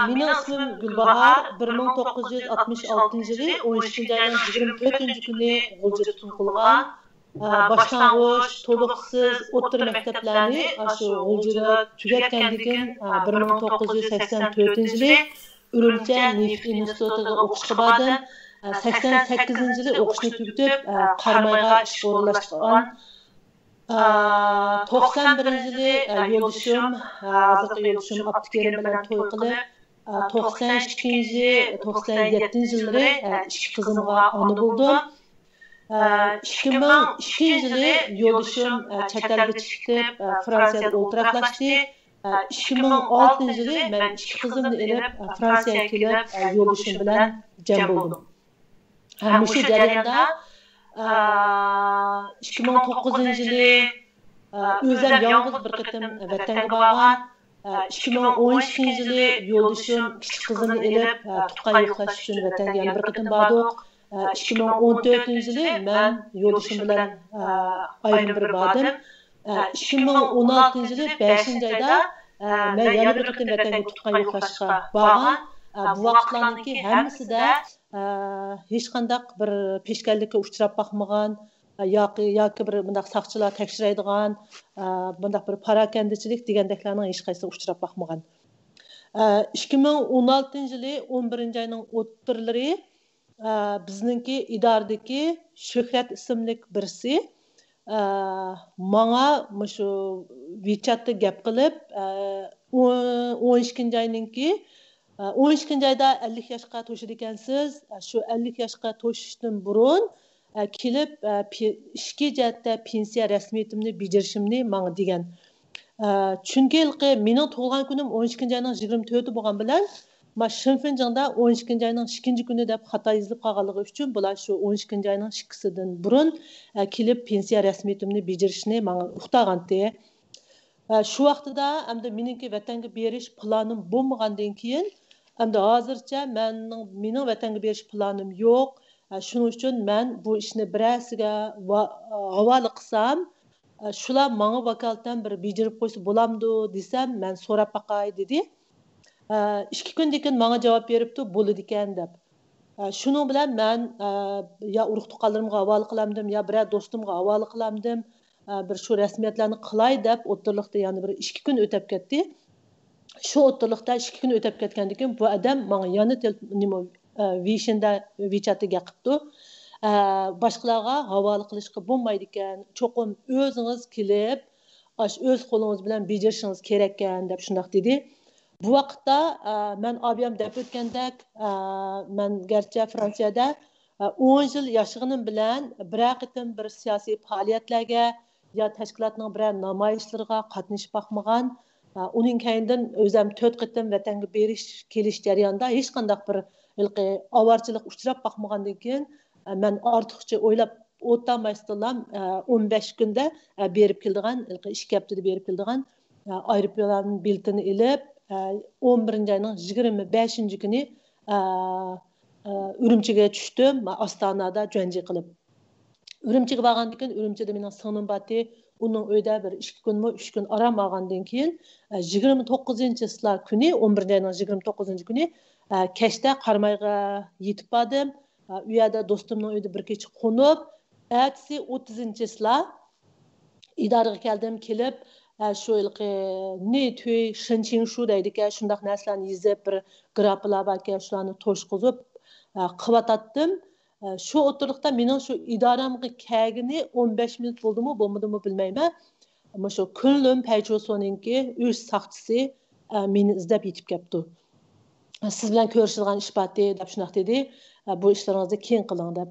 Mening ismim Gulbahor. 1966 yılı 13 ayning 24 kuni G'ulja tutun qilgan. Boshlang'ich, to'liqsiz o'rta maktablarni shu G'uljada tugatgandan keyin 1984 yılı Urumchi Neft institutiga o'qishga bordim. 88 yılı o'qishni tugatib, Qarmayga ishga o'rnashgan. 91 yılı yo'ldoshim, hozirgi yo'ldoshim Abdukerim bilan to'y qilib, 92 97 yılları ikki qizimga ona bo'ldim. 2002 yılı yo'ldoshim chet elga chiqib, Fransiyada o'tiraqlashdi. 2006 yılı men ikki qizimni elib Fransiyaga kelib, yo'ldoshim bilan jam bo'ldim. Shu jarayonda 2009 yılı özüm yalnız bir qitim vatanga borgan. 2012 yılı yo'ldoshim kichik qizimni elib tuqqan yo'qlash uchun vatanga yana bir qitim bordik. 2014 yılı men yo'ldoshim bilan ayrim bir bordim. 2016 yılı 5 ayda men yana bir qitim vatanga tuqqan yo'qlashga borgan. Bu vaqtlarningki hammasida hech qanday bir peshkanlikka uchrab boqmagan yoki bir bundaq saqchilar tekshiradigan bundaq bir parakandichilik degandeklarning hech qaysisi uchrab boqmagan. 2016 yılı 11 ayning o'ttirlari bizningki idoradagi Shuhrat ismli birisi menga shu WeChatda gap qilib 12 ayninki 12 ayda 50 yoshga to'shir ekansiz. Shu 50 yoshga to'shishdan burun kelib ishki jihatda pensiya rasmiyatimni bajarishimni menga degan. Chunki mening tug'ilgan kunim 12 ayning 24 bo'lgan bilan Shinfinjongda 12 ayning 2 kuni deb xato yozilib qolganligi uchun bular shu 12 ayning 2sidan burun kelib pensiya rasmiyatimni bajarishni menga uqtagandi. Shu vaqtida hamda meningki vatanga berish planim bo'lmagandan keyin hamda hozircha mening vatanga berish planim yo'q. Shuning uchun men bu ishni birasiga havola qilsam, shular menga vakolatdan bir bajarib qo'ysa bo'lamdi desam, men so'rab boqay dedi. 2 kundan keyin menga javob beribdi, bo'ladi ekan deb. Shuning bilan men ya urug' tuqqanlarimga havola qilamdim, ya biror do'stimga havola qilamdim. Bir shu rasmiyatlarni qilay deb o'tirliqda yana bir 2 kun o'tib ketdi. Shu o'tirliqda 2 kun o'tib ketgandan keyin bu odam menga yana nima WeChatga qilibdi. Boshqalarga havola qilishga bo'lmaydi ekan. Cho'qim o'zingiz kelib, o'z qo'lingiz bilan bajarishingiz kerak ekan deb shunday dedi. Bu vaqtda men abiyam deb o'tgandek, men garchi Fransiyada 10 yil yashaганым bilan bir qitim bir siyosiy faoliyatlarga ya tashkilotning bir namoyishlarga qatnashib boqmagan. Uning keyindan o'zim 4 qitim vatanga kelish jarayonida hech qanday bir avarchilik uchrab boqmagandan keyin men ortiqcha o'ylab o'tolmaysdilam 15 kunda berib keldigan, 2 haftada berib keldigan aeroplan biletini ilib 11 ayning 25 kuni Urumchiga tushdim, Ostonada jo'nji qilib. Urumchiga borgandan keyin Urumchida mening singlim bor. Uning uyda bir 2 kunmi 3 kun orom olgandan keyin 29-yillar kuni 11 ayning 29 kuni kechda Qarmayga yetib bordim. U yerda do'stimning uyida bir kecha qo'nib, ertasi 30-yillar idoraga kelib, shu ne to'y shinching shu deydi-ki, shundaq narsalarni yezib bir graplar balki shularni to'shqizib qivatatdim. Shu o'tirliqda mening shu idoramga kelgani 15 minut bo'ldimi, bo'lmadimi bilmayman. Ammo shu kunlim Paychosoninki o'z saqchisi meni izlab yetib kelibdi. Siz bilan ko'rishadigan ish bor deb shunday dedi. Bu ishlaringizni keyin qiling deb.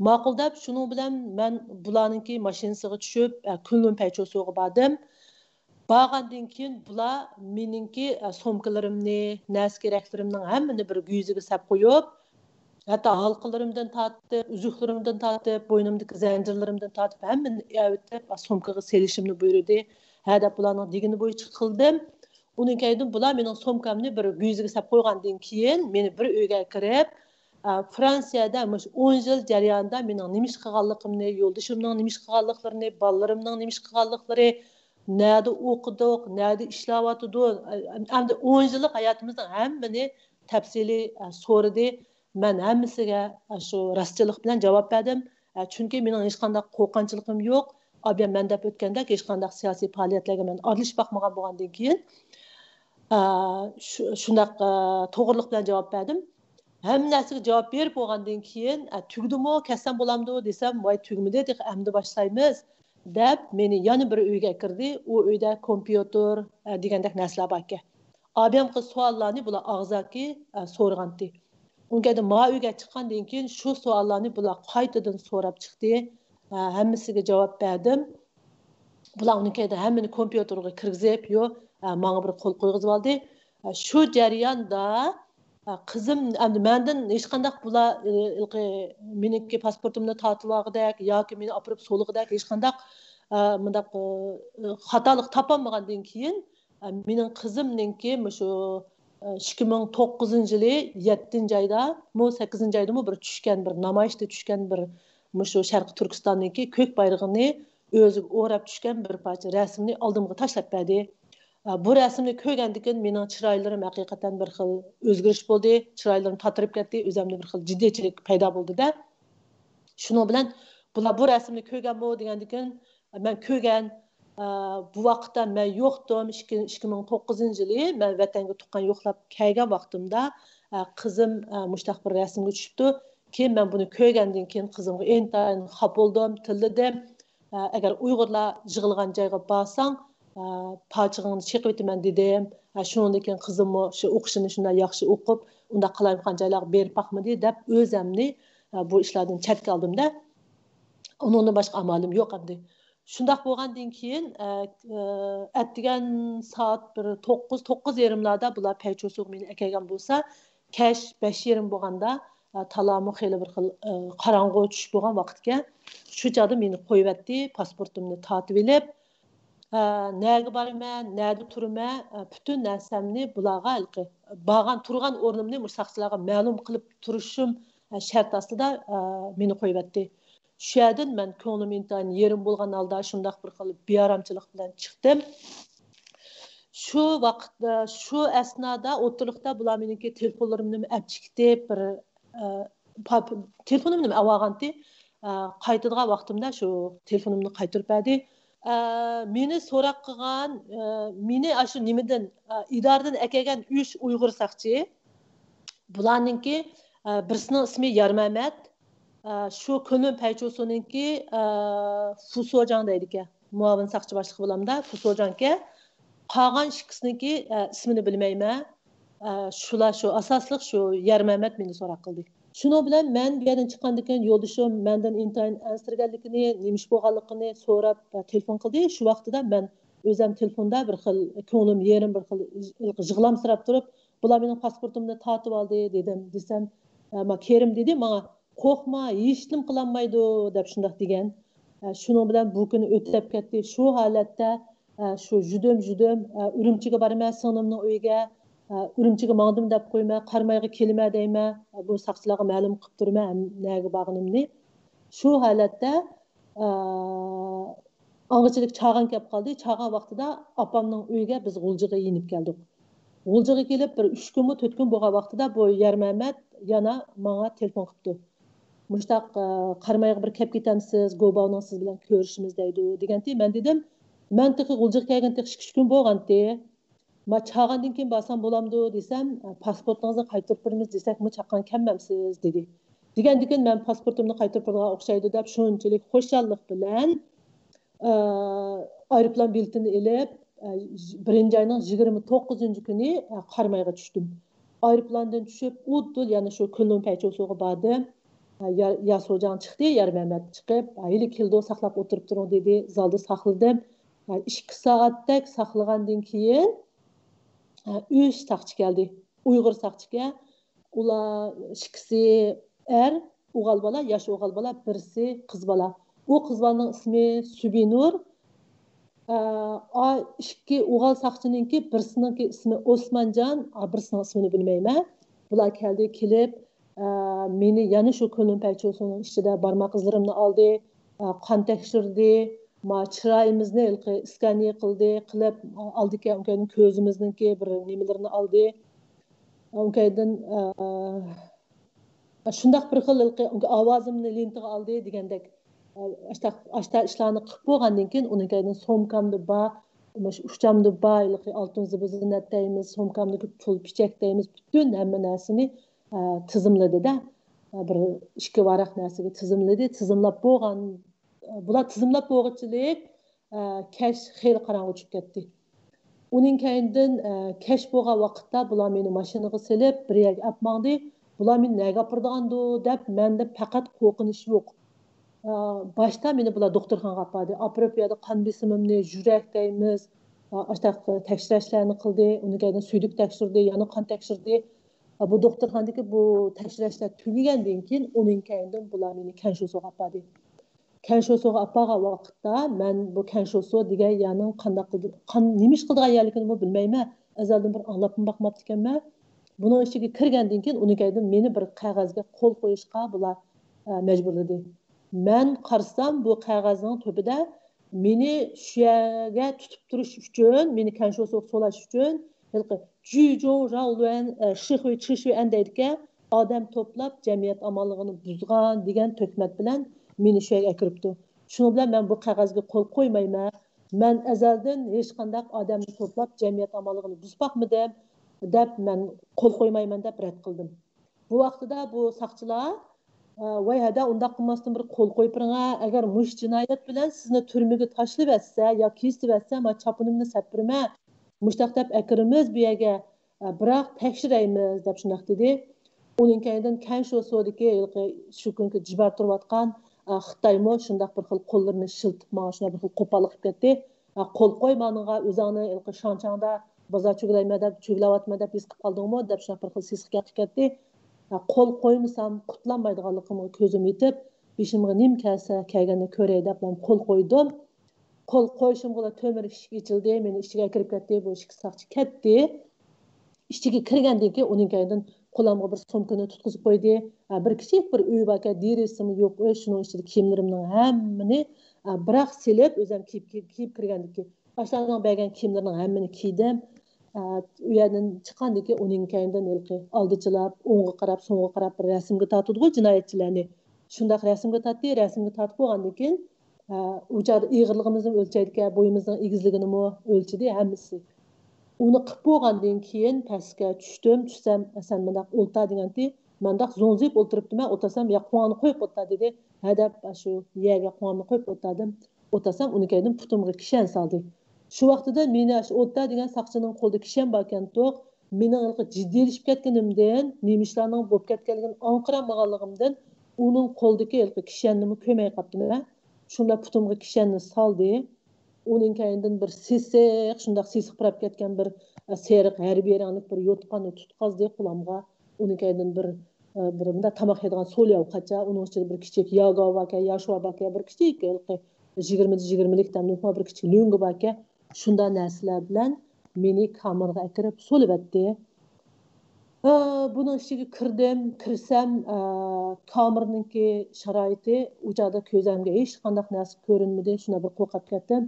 Ma'qul deb shuning bilan men bularningki mashinasiga tushib, kunlim Paychosoga bordim. Borgandan keyin bular meningki somkalarimni, nas keraklarimning hammani bir yuziga sap qo'yib, hatto halqalarimdan tortib, uzuqlarimdan tortib, bo'ynimdagi zanjirlarimdan tortib hammani avitib somkaga selishimni buyurdi. Ha deb bularning degini bo'yicha qildim. Uning keyin bular mening somkamni bir yuziga sap qo'ygandan keyin meni bir uyga kirib, Fransiyada 10 yil jarayonida mening nima ish qilganligimni, yo'ldoshimning nima ish qilganliklarini, bolalarimning nima ish qilganliklari nerede okudık, nerede işlavatıdı. Hem de 10 yıllık hayatımızın hemmini tepsili sorudu. Ben hemmisiga şu rastçılık bilen cevap verdim. Çünkü benim hiç qanday qo'rqinchilikim yo'q. Abi men deb o'tganda hech qanday siyosiy faoliyatlarga men aralashib boqmagan bo'lgandan keyin shundaq to'g'riliq bilan javob berdim. Hamma narsaga javob berib bo'lgandan keyin tugdimi, kasam bo'lamdi desam, voy tugmidi, endi boshlaymiz deb meni yana bir uyga kirdi. U uyda kompyuter degandek narsalar bor ekan. Abim qiz savollarni bular og'zaki so'ragandi. Unga da ma uyga chiqqandan keyin shu savollarni bular qaytadan so'rab chiqdi. Hammasiga javob berdim. Bular unikida hammani kompyuterga kirgizib, yo menga bir qo'l qo'yg'izib oldi. Shu jarayonda qizim endi mendan hech qanday bular meniki pasportimni tortib olg'idek yoki meni olib so'lig'idak hech qanday bundaq xatolik topolmagandan keyin mening qizimninki shu 2009 yılı 7. ayda, 8. ayda bir tushgan bir namoyishda tushgan bir shu Sharq Turkistondagi ko'k bayrog'ini o'ziga o'rab tushgan bir parcha rasmni oldimga tashlab berdi. Bu rasmni ko'rgandan keyin mening chiroylarim haqiqatan bir xil o'zgarish bo'ldi. Chiroylarim tatirib ketdi, o'zimda bir xil jiddiyatchilik paydo bo'ldi-da. Shuning bilan bular bu rasmni ko'rganmi degandan keyin men ko'rgan bu vaqtda men yo'qdim 2009 yılı men vatanga tuqqan yo'qlab kelgan vaqtimda qizim mushtaq bir rasmga tushibdi. Keyin men buni ko'rgandan keyin qizimga intayin xafa bo'ldim, tilladim. Agar Uyg'urlar yig'ilgan joyga borsang, palchig'ingni chiqib o'taman dedim. Shundan keyin qizimni shu o'qishini shunday yaxshi o'qib, unda qalayotgan joylarga berib boqmadi deb o'zimni bu ishlardan chetga oldim-da. Onundan boshqa amalim yo'q endi. Shundaq bo'lgandan keyin atdigan soat bir 9:30larda bular paychosuq meni akagan bo'lsa, kash 5:30 bo'lganda talamu xeyli bir xil qorong'u tushib bo'lgan vaqtga shu joyda meni qo'yibdi, pasportimni tortib olib, nerga boraman, nerda turaman, butun narsamni bularga borgan turgan o'rnimni mushaqchilarga ma'lum qilib turishim shart ostida meni qo'yibdi. Shu yerdan men ko'nglim intayin yerim bo'lgan holda shundaq bir xil bearamchilik bilan chiqdim. Shu vaqtda, shu asnoda o'tirliqda bular meniki telefonlarimni apchikdib bir telefonimni olganti qaytadigan vaqtimda shu telefonimni qaytarib berdi. Meni so'roq qilgan, meni shu nimadan idoradan akagan 3 Uyg'ur saqchi. Bularninki birisining ismi Yarmamat. Şu Kunlun Paychosu'nunki Fusojan deydi ki, muavin sakçı başlığı bulamda Fusojan ki, qağan şikisininki ismini bilmeyme, şular şu asaslık şu Yer Mehmet meni sorak kıldı. Şunu bilen men bir yerden çıkandıkken yoldaşım menden intayin ansırganlıkını, nemiş boğalıkını sorap telefon kıldı. Şu vaxtıda ben özüm telefonda bir xil ko'nglim yerim bir xil yig'lamsirab turib, bular mening pasportimni tortib oldi dedim. Desem, ma Kerim dedi, bana qo'rqma, hech nima qilinmaydi deb shundoq degan. Shuning bilan bu kuni o'tib ketdi. Shu holatda shu judim Urumchiga boraman singlimning uyiga, Urumchiga mangdim deb qo'yma, Qarmayga kelma deyman. Bu saqchilarga ma'lum qilib turman nega borganimni. Shu holatda ang'ichilik chag'an kelib qoldi. Chag'an vaqtida opamning uyiga biz G'uljiga yinib keldik. G'uljiga kelib bir 3 kunmi 4 kun bo'lgan vaqtida bu Yarmamat yana menga telefon qilibdi. Mushtaq Qarmayga bir kelib ketamsiz, Gobavning siz bilan ko'rishimiz deydi deganti. Men dedim, men tiqi G'uljiga kelgan tiqi 2 kun bo'lganti. Ma chag'andan keyin borsam bo'lamdi desam, pasportingizni qaytarib beramiz desakmi chaqqan kelmamsiz dedi. Degandan keyin men pasportimni qaytarib bergan o'xshaydi deb shunchalik xo'shallik bilan aeroplan biletini ilib 1 ayning 29 kuni Qarmayga tushdim. Aeroplandan tushib, uddul yana shu Kunlun Paychosuga bordim. Yasojan chiqdi, Yarmamat chiqib, "Hayli keldi, saqlab o'tirib turing" dedi. Zalda saqladim. 2 soatdak saqlagandan keyin 3 saqchi keldi. Uyg'ur saqchiga. Ular ikkisi o'g'il bola, yosh o'g'il bola, birisi qiz bola. U qiz bolaning ismi Subinur. Ikki o'g'il saqchininki birisininki ismi Osmonjon, birisining ismini bilmayman. Bular kelib meni yana shu Kunlun Paychosuning ichida barmoq izlarimni oldi, qon tekshirdi. ma chiroyimizni iskaniya qilib oldi ekan ko'zimizniki bir nimalarni oldi undan shundoq bir xil ovozimni lentiga oldi degandek ashta ishlarni qilib bo'lgandan keyin uning so'mkamda bor uchamda bor oltin ziynat deymiz so'mkamdagi pul pichak deymiz butun hamma narsani tizimladida bir ikki varaq narsaga tizimlab bo'lgan bular tizimlab bo'lg'ichilik kash xeyli qorong'i tushib ketdi uning keyindan kash bo'lgan vaqtda bular meni mashinaga silib bir yerga olib mangdi bular meni nega opirdigandi deb menda faqat qo'rqinish yo'q boshda meni bular doktorxonaga olib bordi opirib yerda qon besimimni yurak deymiz tekshirishlarni qildi undan keyin suydik tekshirdi yana qon tekshirdi bu doktorxonadagi bu tekshirishlar tugagandan keyin uning keyindan bular meni kanshosoga olib bordi kanshosoga olib borgan vaqtda men bu kanshoso degan yerning qanday nima ish qildigan yerligini bilmayman azaldan bir anglab boqmabdi ekanman buning ichiga kirgandan keyin uning keyindan meni bir qog'ozga qo'l qo'yishga bular majburladi men qarasam bu qog'ozning tubida meni shu yerga tutib turish uchun meni kanshosoga solash uchun odam to'plab jamiyat amonlig'ini buzgan degan tuhmat bilan meni shu yerga kiribdi shuning bilan men bu qog'ozga qo'l qo'ymayman men azaldan hech qanday odamni to'plab jamiyat amonlig'ini buzmoqmidim deb men qo'l qo'ymayman deb rad qildim bu vaqtida bu soqchilar voy hada undaq qilmasdan bir qo'l qo'yib biringlar agar mush jinoyat bilan sizni turmaga tashlab etsa yo kesib etsa men chopinimni sapirman mushtaq deb akirimiz bu yerga biroq tekshiraymiz deb shundoq dedi uning keyindan kanshoso'dagi shu kungi jibar turayotgan xitoymi shundoq bir xil qo'llarini shiltib mana shunday bir xil qo'pollik qilib ketdi qo'l qo'y manga o'zingni shonchangda bozor chuglayman deb chuglayapman deb his qilib qoldingmi deb shunday bir xil sesqa qilib ketdi qo'l qo'ymasam qutlanmaydiganligimga ko'zim yetib beshimga nim kelsa kelganini ko'ray deb qo'l qo'ydim qo'l qo'yishimga to'mir eshik ochildi meni ichiga kirib ketdi bu ishki soqchi ketdi ichiga kirgandan keyin uning keyindan qo'limga bir sumkani tutqizib qo'ydi bir kichik bir uy bor ekan derisimi yo'q shuning ichida kiyimlarimning hammani biroq silib o'zim kiyib kirgandan keyin boshlarga bergan kiyimlarning hammani kiydim u yerdan chiqqandan keyin uning keyindan oldichilab o'ngga qarab so'ngga qarab bir rasmga tortdi jinoyatchilarni shundoq rasmga tortib bo'lgandan keyin u joyda ig'irligimizni o'lchaydigan bo'yimizning egizligini o'lchidi hammasi uni qilib bo'lgandan keyin pastga tushsam san bundoq o'ltir degandi mandaq zo'nzib o'tiribdiman o'tirsam ya quvonni qo'yib o'tir dedi hadab shu yerga quvonni qo'yib o'tirdim o'tirsam uni keyin putimga kishan soldi shu vaqtida meni shu o'tda degan soqchining qo'lida kishan bor ekan to'q meni jiddiylashib ketganimdan nima ishlarning bo'lib ketganligini anqiramaganligimdan uning qo'lidagi kishanni ko'may qolibdiman shunda putimga kishanni soldi uning keyindan bir sesiq shundoq sesiq purab ketgan bir seriq harbiy rangli bir yo'tqanni tutqazdi qulamga uning keyindan bir bunda tomoq yeydigan so'lyav qacha uning ichida bir kichik yoga bor ekan yoshva bor ekan bir kichik 20-20likdan bir kichik lungi bor ekan shunday narsalar bilan meni kameraga akirib so'libatdi buning ichiga kirsam kamerniki sharoiti u joyda ko'zimga hech qanday narsa ko'rinmadi shuna bir qo'rqib ketdim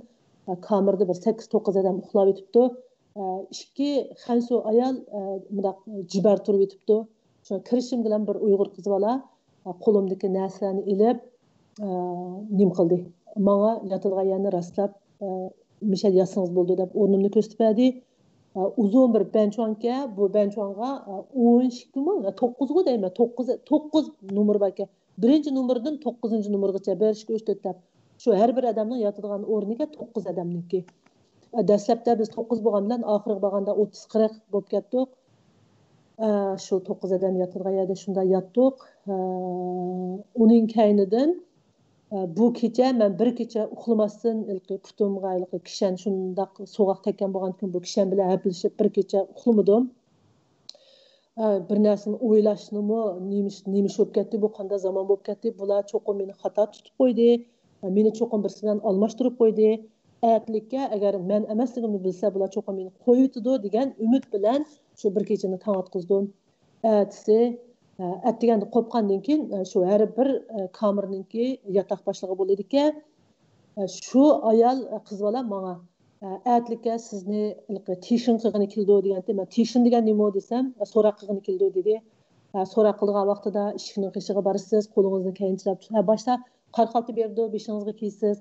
kamerada bir 8-9 odam uxlab yotibdi ikki xansu ayol bundoq jibar turib yotibdi shuna kirishim bilan bir uyg'ur qiz bola qo'limdagi narsalarni ilib nim qildi manga yotadigan yerni rastlab misha yotsangiz bo'ldi deb o'rnimni ko'rsatib berdi uzun bir benchonga bu benchonga 9 deyman 9 nomer bor ekan birinchi nomerdan 9 nomergacha 1-2-3-4 deb shu har bir odamning yotadigan o'rniga 9 odamniki dastlabda biz 9 bo'lgan bilan oxiriga borganda 30-40 bo'lib ketdik shu 9 odam yotadigan yerda shunday yotdik uning keynidan bu kecha men bir kecha uxlamasdan putimga kishan shundoq so'g'aq tekkan bo'lgan kun bu kishan bilan hapilishib bir kecha uxlamadim bir narsani o'ylashnimi nima bo'lib ketdi bu qanday zamon bo'lib ketdi bular cho'qim meni xato tutib qo'ydi meni cho'qim birisi bilan almashtirib qo'ydi atlikka agar men emasligimni bilsa bular cho'qim meni qo'yitdi degan umid bilan shu bir kechani tong otqizdim atisi atdiganda qo'rqqandan keyin shu har bir kamerniki yotoq boshlig'i bo'ladi ekan Shu ayol qiz bola menga atlikka sizni tishin qilgani keldi deganda men tishin degan nima desam so'roq qilgani keldi dedi. So'roq qilgan vaqtida eshikning qishiga borasiz, qo'lingizni kayinchilab boshda qarqalti berdi, beshingizga kiysiz,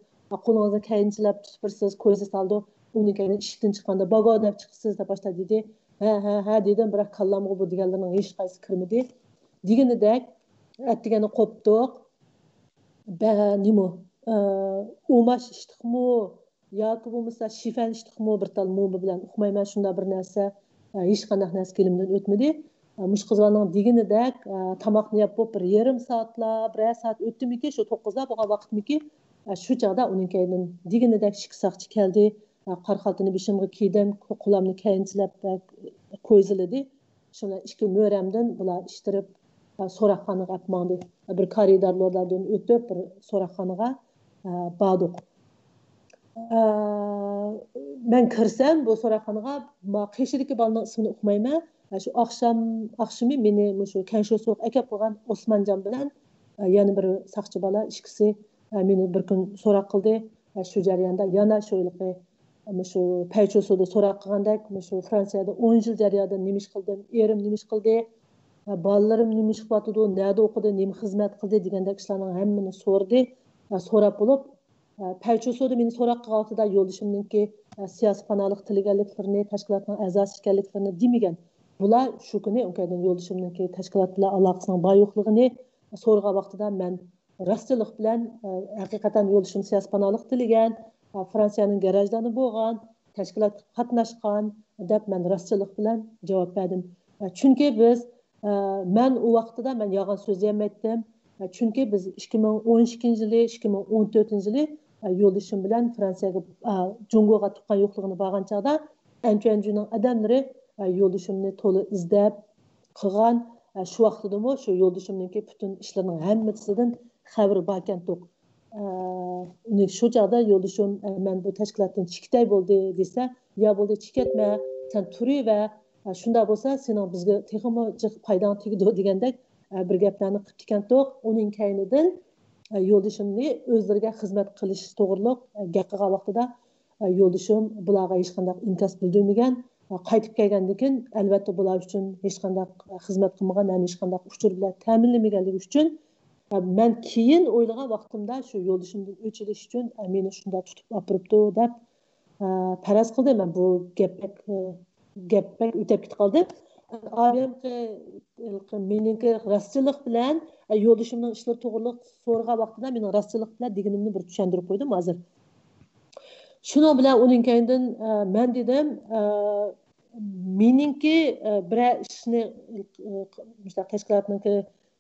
qo'lingizni kayinchilab tutibsiz, ko'zingizni soldi. Undan keyin eshikdan chiqqanda bago deb chiqsiz deb boshda dedi. Ha dedim, biroq kallamga bu deganlarning hech qaysi kirmadi. Deganidek atdigani qopdiq. Nima umash ishtiqmi yoki bo'lmasa shifan ishtiqmi bir tal mo'mi bilan uqmayman shunda bir narsa hech qanday narsa kelimdan o'tmadi. Mush qizlarning deganidek tomoqni yeb bo'lib bir yarim soatlab bir soat o'tdimiki shu 9da bo'lgan vaqtmiki shu chog'da uning keyin deganidek ikki soqchi keldi. Qarxaltini beshimga kiydim, qo'limni kayinchilab qo'yziladi. Shuna ikki mo'ramdan bular ishtirib so'roqxonaga olib mandi. Bir koridorlardan o'tib bir so'roqxonaga bordik. Men kirsam bu so'roqxonaga qishidagi bolaning ismini o'qimayman. Shu oqshimi meni shu Kanshosoq akab qo'ygan Osmonjon bilan yana bir saqchi bola ikkisi meni bir kun so'roq qildi. Shu jarayonda yana shu Paychosoda so'roq qilgandek shu Fransiyada 10 yil jarayonida nima ish qildim, erim nima ish qildi, balalarim nima ish qiladi, nerede o'qidi, nima xizmat qildi degandek ishlarning hammani so'rdi. So'rab bo'lib Paychosoda meni so'roq qilganida yo'lishimningki siyosiy panohlik tilaganliklarini, tashkilotning a'zosi ekanliklarini demagan. Bular shu kuni o'nkadan yo'lishimningki tashkilot bilan aloqasining bor yo'qligini so'rgan vaqtida men rostchilik bilan haqiqatan yo'lishim siyosiy panohlik tilagan, Fransiyaning garajlarida bo'lgan, tashkilotga qatnashgan deb men rostchilik bilan javob berdim. Chunki biz men u vaqtida men yolg'on so'zlamaydim. Chunki biz 2012-yili, 2014-yili yo'lishim bilan Fransiyaga Jungoga tuqqan yo'qligini borgan chog'da Antuanjuning odamlari yo'lishimni to'la izlab qilgan. Shu vaqtidami shu yo'lishimningki butun ishlarining hammasidan xabar bor ekandik. Shu chog'da yo'lishim men bu tashkilotdan chikitay bo'ldi desa, yo bo'ldi chikatma, sen turi va shunda bo'lsa sening bizga texmo foydang tegdi degandek bir gaplarni qilib ekandik. Uning kaynidan yo'lishimni o'zlariga xizmat qilish to'g'riliq gap qilgan vaqtida yo'lishim bularga hech qanday inkos bildirmagan. Qaytib kelgandan keyin albatta bular uchun hech qanday xizmat qilmagan, hech qanday uchur bilan ta'minlamaganligi uchun men keyin o'ylagan vaqtimda shu yo'lishimdan o'chirish uchun meni shunda tutib olibdi deb faraz qildim. Men bu gapga o'tib ketib qoldim. Meniki rostchilik bilan yo'lishimning ishlari to'g'riliq so'rgan vaqtida meni rostchilik bilan deganimni bir tushuntirib qo'ydim hozir. Shuning bilan uning kaynidan men dedim meningki bir ishni tashkilotningki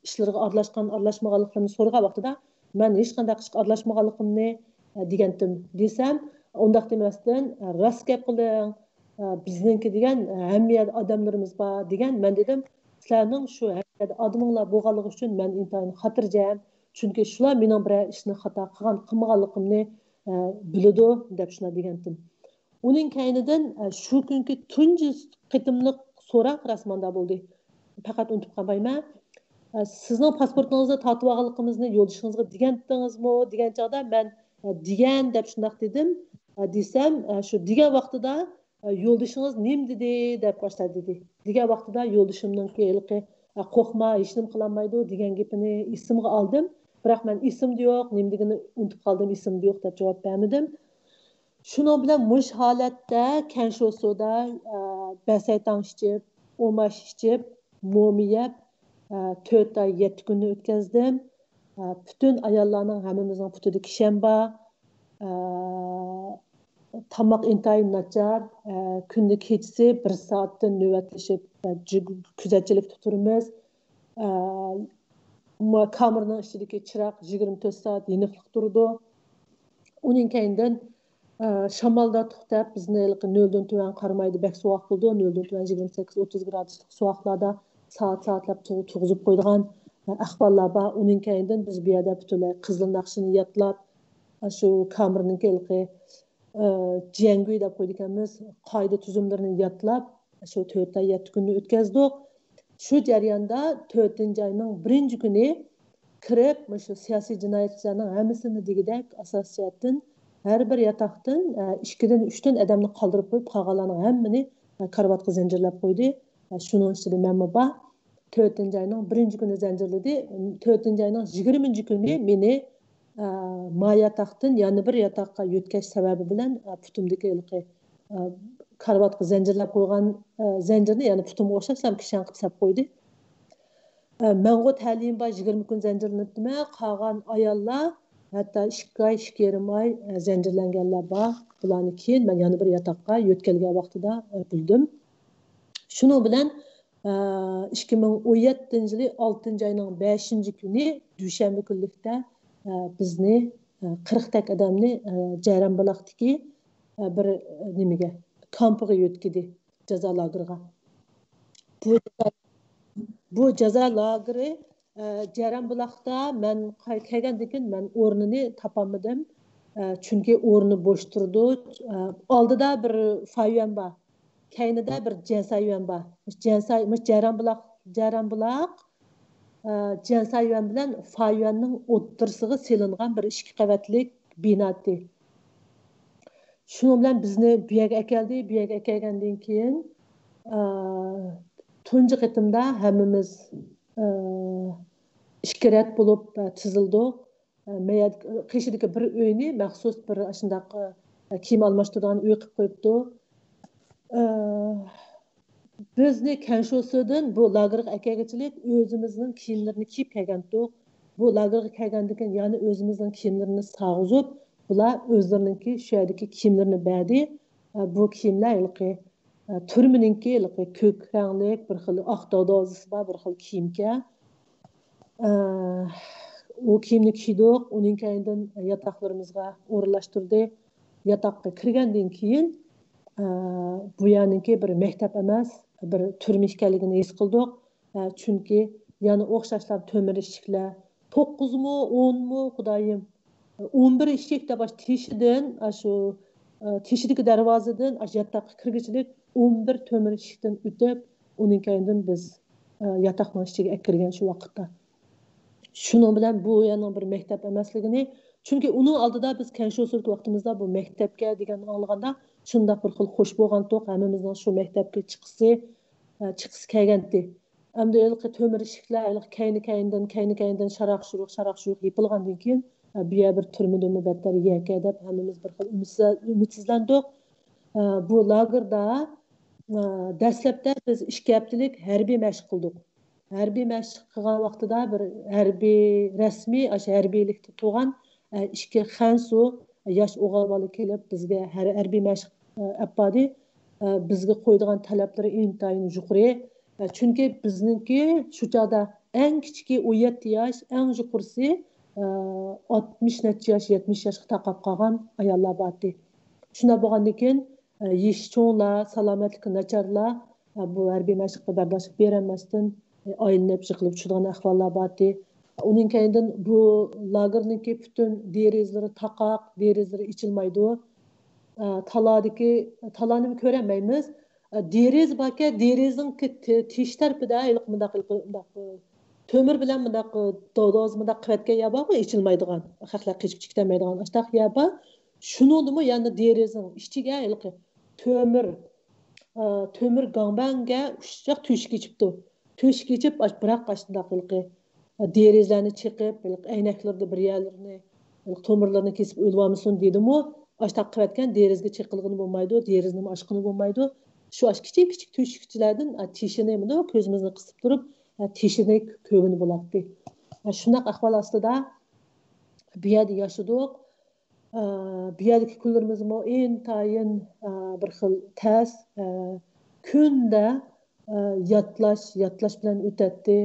ishlariga aralashmaganligimni so'rgan vaqtida men hech qanday ishga aralashmaganligimni degandim desam, undaq demasdan rost gap qiling, bizningki degan hamma odamlarimiz bor degan. Men dedim sizlarning shu odaminglar bo'lganligi uchun men intayin xotirjam, chunki shular mening bir ishni xato qilmaganligimni biladi deb shuna degandim. Uning kaynidan shu kunki tunji qitimliq so'roq rasmanda bo'ldi. Faqat unutib qolmayman. Sizning pasportingizni tatib olganligimizni yo'lishingizga degandingizmi degan chog'da men degan deb shundoq dedim. Desam shu degan vaqtida yo'ldishingiz nim dedi deb boshladi dedi. Degan vaqtida yo'ldishimningki qo'rqma, hech nima qilolmaydi degan gapini esimga oldim. Biroq men esimda yo'q, nima deganini unutib qoldim, esimda yo'q deb javob bermadim. Shuning bilan mush holatda Kanshosoda basaytang ichib, o'mash ichib, mo'miyab 4 oy 7 kunni o'tkazdim. Bütün ayollarning hammamizning putida kishanba, tamoq intayin nachar, kunni kechasi 1 soatdan navbatlashib kuzatchilik turamiz. Kameraning ichidagi chiroq 24 soat yiniqlik turdi. Uning kaynidan shamolda to'xtab bizni 0 dan tuvan qaramaydi, bak sovuq bo'ldi. 0 dan tuvan 28-30 graduslik sovuqlarda soatlab tug'izib qo'ydigan ahvollar bor. Uning kaynidan biz bu yerda butunlay qizil naqshini yatlab, shu kameraninki jiyanguy deb qo'yganmiz, qoida tuzumlarini yatlab, shu 4 oy 7 kunni o'tkazdik. Shu jarayonda 4-oyning 1-kuni kirib, shu siyosiy jinoyatchilarning hammasini degidek asos jihatdan her bir yatakdan 2'den 3'ten adamni qoldirib qo'yib qolganlarning hammani karvatga zanjirlab qo'ydi. Shuning ichida men bor. 4 ayning 1-kuni zanjirladi. 4 ayning 20 kuni meni ma yatakdan yana bir yatakqa yotkash sababi bilan putumdagi karvatga zanjirlab qo'ygan zanjirni yana putumga o'xshashlam kishan qilib sap qo'ydi. Mənğu təlim var 20 gün zəncirlənmə, qalğan ayollar hətta 2 ay, 2,5 ay zəncirlənganlar var. Bularni keyin mən yana bir yataqqa yötkəlgən vaxtida bildim. Şunu bilan 2017 yılı 6 ayının 5 günü düşənbə günlükdə bizni 40 tak adamni Ceyranbulaqdakı bir niməgə kampıga yötkidi, cəza lagırına. Bu ceza lageri Ceyranbulaqda ben kelgandan keyin men o'rnini topolmadim. Çünkü o'rni bo'sh turdi. Oldida bir fayyon bor. Keynida bir jensayyon bor. Ceyranbulaq jensayyon bilan fayyonning o'ttirsig'i selingan bir 2 qavatlik bino edi. Shuning bilan bizni bu yerga akeldi. Bu yerga akelgandan keyin tunji qitimda hammamiz ishkirat bo'lib tizildik. Qishidagi bir uyni maxsus bir shundaq kiyim almashtiradigan uy qilib qo'yibdi. Bizni Kanshosidan bu lagerga akagachilik o'zimizning kiyimlarini kiyib kelgandik. Bu lagerga kelgandan keyin yana o'zimizning kiyimlarini sag'izib, bular o'zlariningki shu yerdagi kiyimlarini berdi. Bu kiyimlar türmününki kök rənglik bir xil ağ dodozisi var bir xil kiyimke. O kiyimni kiydik, onun keyinden yataklarımızga o'rinlashtirdi. Yatakka kirgandan keyin bu yerninki bir mektep emas, bir türmə ekanligini his qildik. Chunki yana o'xshashlar tömür ishiklar 9 mu, 10 mu, xudoyim 11 ishikda baş teshidan, shu teshidagi darvozadan yatakka kirgichilik 11 tömür ishikdan o'tib, uning keyinden biz yatakning ichiga kirgan shu vaqtda. Shuning bilan bu yana bir mektep emasligini, chunki uning oldida biz Kanshoslik vaqtimizda bu mektepga degan olganda shunday bir xil xush bo'lgandik, hammamizning shu mektepga chiqisi kelgandi. Endi ilqi tömür ishiklar kayni-kaynidan sharaq-shuruq yepilgandan keyin bu yer bir turmidimi battar yeka deb hammamiz bir xil umidsizlandik. Bu lagerda dastlabda biz 2 haftalik harbiy mashq qildik. Harbiy mashq qilgan vaqtida bir harbiy rasmiy, harbiylikda turgan 2 xansu yosh o'g'il bola kelib bizga harbiy mashq apadi. Bizga qo'ydigan talablari intayin yuqori. Chunki bizningki shu chaqda eng kichiki 17 yosh, eng yuqorisi 60 necha yosh, 70 yoshga taqab qolgan ayollar bordi. Shunda bo'lgandan keyin yeshi cho'nglar, salomatligi nacharlar bu harbiy mashqqa bardashlik berolmasdan aylanib yiqilib tushadigan ahvollar bordi. Uning keyinden bu lagerningki butun derizlari taqaq, derizlari ichilmaydi. Talani ko'ramaymiz. Deriz borki, derizning tish tarafida tömür bilan bundaq dodoz bundaq qilatgan yer bormi ichilmaydigan, haqlar qechib chiqamaydigan. Ashtaq yer bor. Shuningdimi yana derizning ichiga tömür gangbanga ushaq tushib ketibdi. Tushib ketib, biroq ashundaq derizlarni chiqib, aynaklarda bir yerlarni, tomirlarni kesib o'lvamsin dedim-u, ashtaq qilatgan derizga chiqilg'ini bo'lmaydi, derizning oshqini bo'lmaydi. Shu kichik teshikchilardan teshini ko'zimizni qisib turib, teshini ko'gini bo'ladi. Shunaq ahvol ostida bu yerda yashadik. Bu yerdagi kunlarimiz intayin bir xil tas, kunda yatlash bilan o'tadi.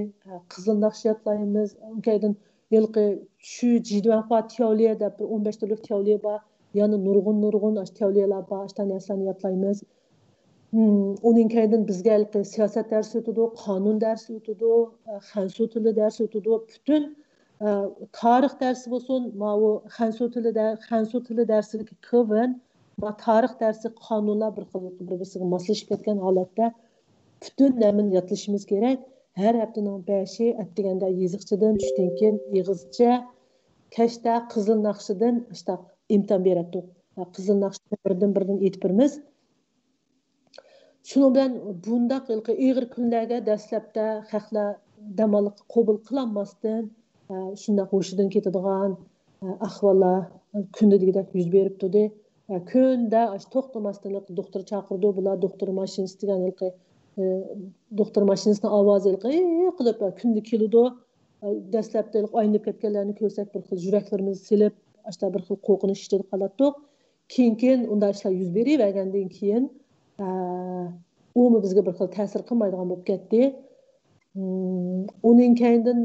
Qizil naqsh yatlaymiz. Undan yilqi shu jidva teoriya deb 15 turlik teoriya bor. Yani nurg'un teoriyalar bor, ashta narsalarni yatlaymiz. Onun keyinden bizga siyosat darsi o'tadi, qonun darsi o'tadi, xansu tili darsi o'tadi, butun tarix darsi bo'lsin, bu xansu tili darsidagi qivin va tarix darsi qonunlar bir xil bir-biriga moslashib ketgan holatda butun namin yatlashimiz kerak. Har haftaning 5-i atdiganda yeziqchadan tushdan keyin yig'izcha, kashda qizil naqshidan imtihon berdik. Qizil naqshni birdan etibimiz. Şunun bilan bundaq ig'ir kunlarga dastlabda xalqlar dam olib qabul qilolmasdan shundoq hushidan ketadigan ahvollar kunda degidek yuz berib turdi. Kunda to'xtamasdan doktor chaqirdi, bular doktor mashinasi degan doktor mashinasini ovozi qilib kunda keladi. Dastlabda aynib ketganlarni ko'rsak bir xil yuraklarimiz silib, ashta bir xil qo'rqinish ichida qolatdik. Keyin unda ishlar yuz beravergandan keyin u bizga bir xil ta'sir qilmaydigan bo'lib ketdi. Uning keyindan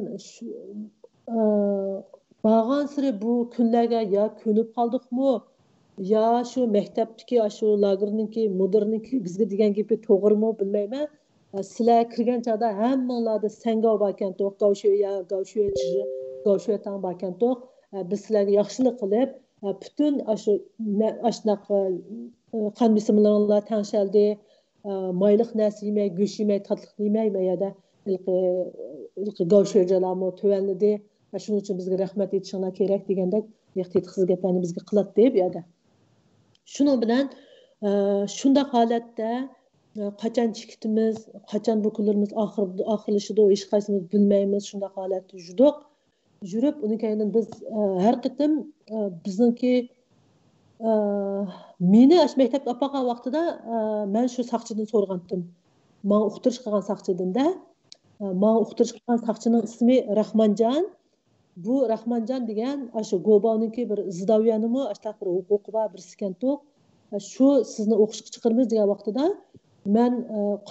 borgan siri bu kunlarga ya ko'nib qoldikmi, yo shu maktabdagi shu lagerninki mudirniki bizga degan gapi to'g'rimi bilmayman. Sizlar kirgan chog'da hammanglarda sanga borkan to'q, gavshuya tang borkan to'q. Biz sizlarga yaxshilik qilib, butun shu ashnaqa qon bisimlarga tangshaldi. Mayliq narsa yemay, go'sht yemay, tatliq yemaymi ya-da gavshuyalarni tuvanladi. Shuning uchun bizga rahmat aytishinglar kerak degandek, ehtiyotsiz gaplarni bizga qiladi deb ya-da. Shuning bilan shunday holatda qachon chikitimiz, qachon bu kunlarimiz oxirlashidi, hech qaysimiz bilmaymiz. Shunday holatda yurib, uning keyin biz har qitim bizningki meni maktabga olib borgan vaqtida men shu saqchidan so'rgandim. Men o'qitirish qilgan saqchidanda, men o'qitirish qilgan saqchining ismi Rahmonjon. Bu Rahmonjon degan shu Go'boniki bir zidoviyanimi, ashtaq bir huquqi bor bir sikantoq. Shu sizni o'qishga chiqirmiz degan vaqtida men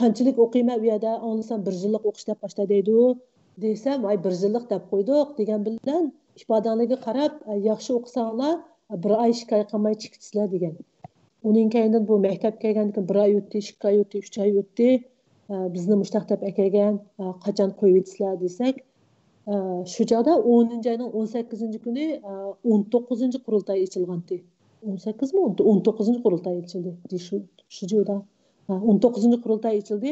qanchalik o'qiyman bu yerda, anglasam 1 yillik o'qish deb boshlaydi desam, ay 1 yillik deb qo'ydik degan bilan ifodangizga qarab, yaxshi o'qisanglar 1 oy shikoyat qilmay chiqibsizlar degan. Uning keyindan bu maktabga kelgandan keyin 1 oy o'tdi, 2 oy o'tdi, 3 oy o'tdi. Bizni mushtaqtab akagan qachon qo'yib etisizlar desak, shu joyda 10-oyning 18-kuni 19-qurultoy ochilgandi. 18mi? 19-qurultoy ochildi. Shu joyda 19-qurultoy ochildi.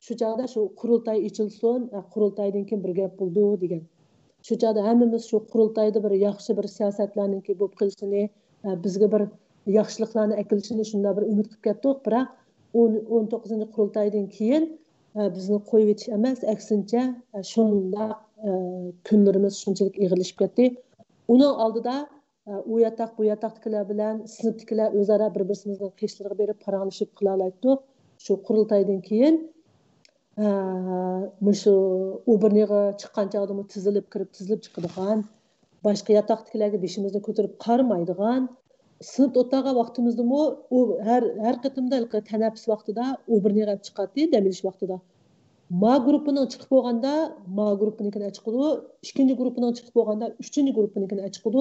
Shu joyda shu qurultoy ochilsin, qurultoydan keyin bir gap bo'ldi degan. Shu joyda hammamiz shu qurultoyda bir yaxshi bir siyosatlarniki bo'lib qilishini, bizga bir yaxshiliklarni akilishini shunda bir umid qilib ketdik. Biroq 19-qurultoydan keyin bizni qo'yib etish emas, aksincha shunda kunlarimiz shunchalik ig'irlashib ketdi. Uning oldida u yataq bu yataqdagilar bilan sinfdagilar o'zaro bir-birimizning qishlariga berib paranglashib qilalaydik. Shu qurultoydan keyin shu o'birniga chiqqan chog'da tizilib kirib, tizilib chiqadigan, boshqa yataqdagilarga beshimizni ko'tarib qaramaydigan, sinf o'rtaga vaqtimizdami u har qitimda tanaffus vaqtida o'birniga chiqadi, dam olish vaqtida. Ma guruhining chiqib bo'lganda, ma guruhinikini chiqadi, ikkinchi guruhining chiqib bo'lganda, uchinchi guruhinikini chiqadi.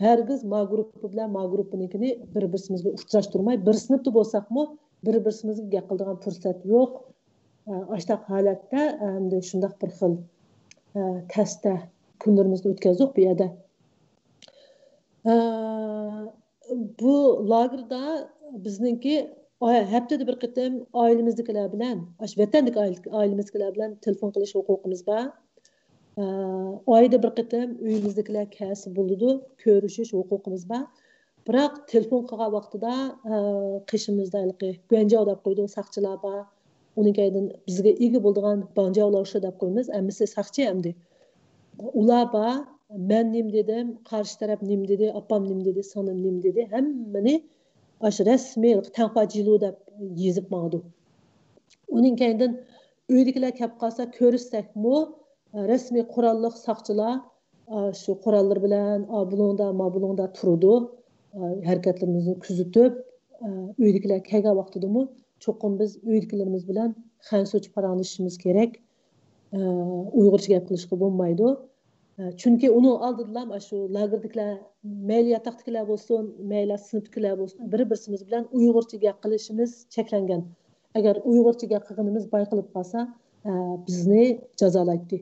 Hargiz ma guruhi bilan ma guruhinikini bir-birimizga uchrashtirmay, bir sinfda bo'lsakmi, bir-birimizga gap qiladigan fursat yo'q. Ashtaq holatda endi shunday bir xil tasta kunlarimizni o'tkazdik bu yerda. Bu lagerda bizningki haftada bir qitim oilamizdagilar bilan, vatandagi oilamizdagilar bilan telefon qilish huquqimiz bor. Oyda bir qitim uyimizdagilar kelsa bo'ladi, ko'rishish huquqimiz bor. Biroq telefon qilgan vaqtida qishimizda Guanjao deb qo'ydi, saqchilar bor. Uning keyin bizga ega bo'ladigan banjavlar deb qo'yamiz. Ammo saqchi hamdi. Ular bor, men nim dedim, qarshi taraf nim dedi, opam nim dedi, sonim nim dedi. Hammani ash rasmiy tanqajilu deb yezib maqdi. Uning keyin uydagilar kelib qolsa ko'rishsakmi, rasmiy qurolli saqchilar shu qurollar bilan abulonda turdi. Harakatlarimizni kuzatib, uydagilar kelgan vaqtidami cho'qim biz uydagilarimiz bilan xansoch paranglashishimiz kerak. Uyg'urcha gap qilishga bo'lmaydi. Chunki uni oldida shu lagerdagilar mayli yataqdagilar bo'lsin, mayli sinfdagilar bo'lsin, bir-birimiz bilan Uyg'urcha gap qilishimiz cheklangan. Agar Uyg'urcha gap qilganimiz bayqilib qolsa, bizni jazolaydi.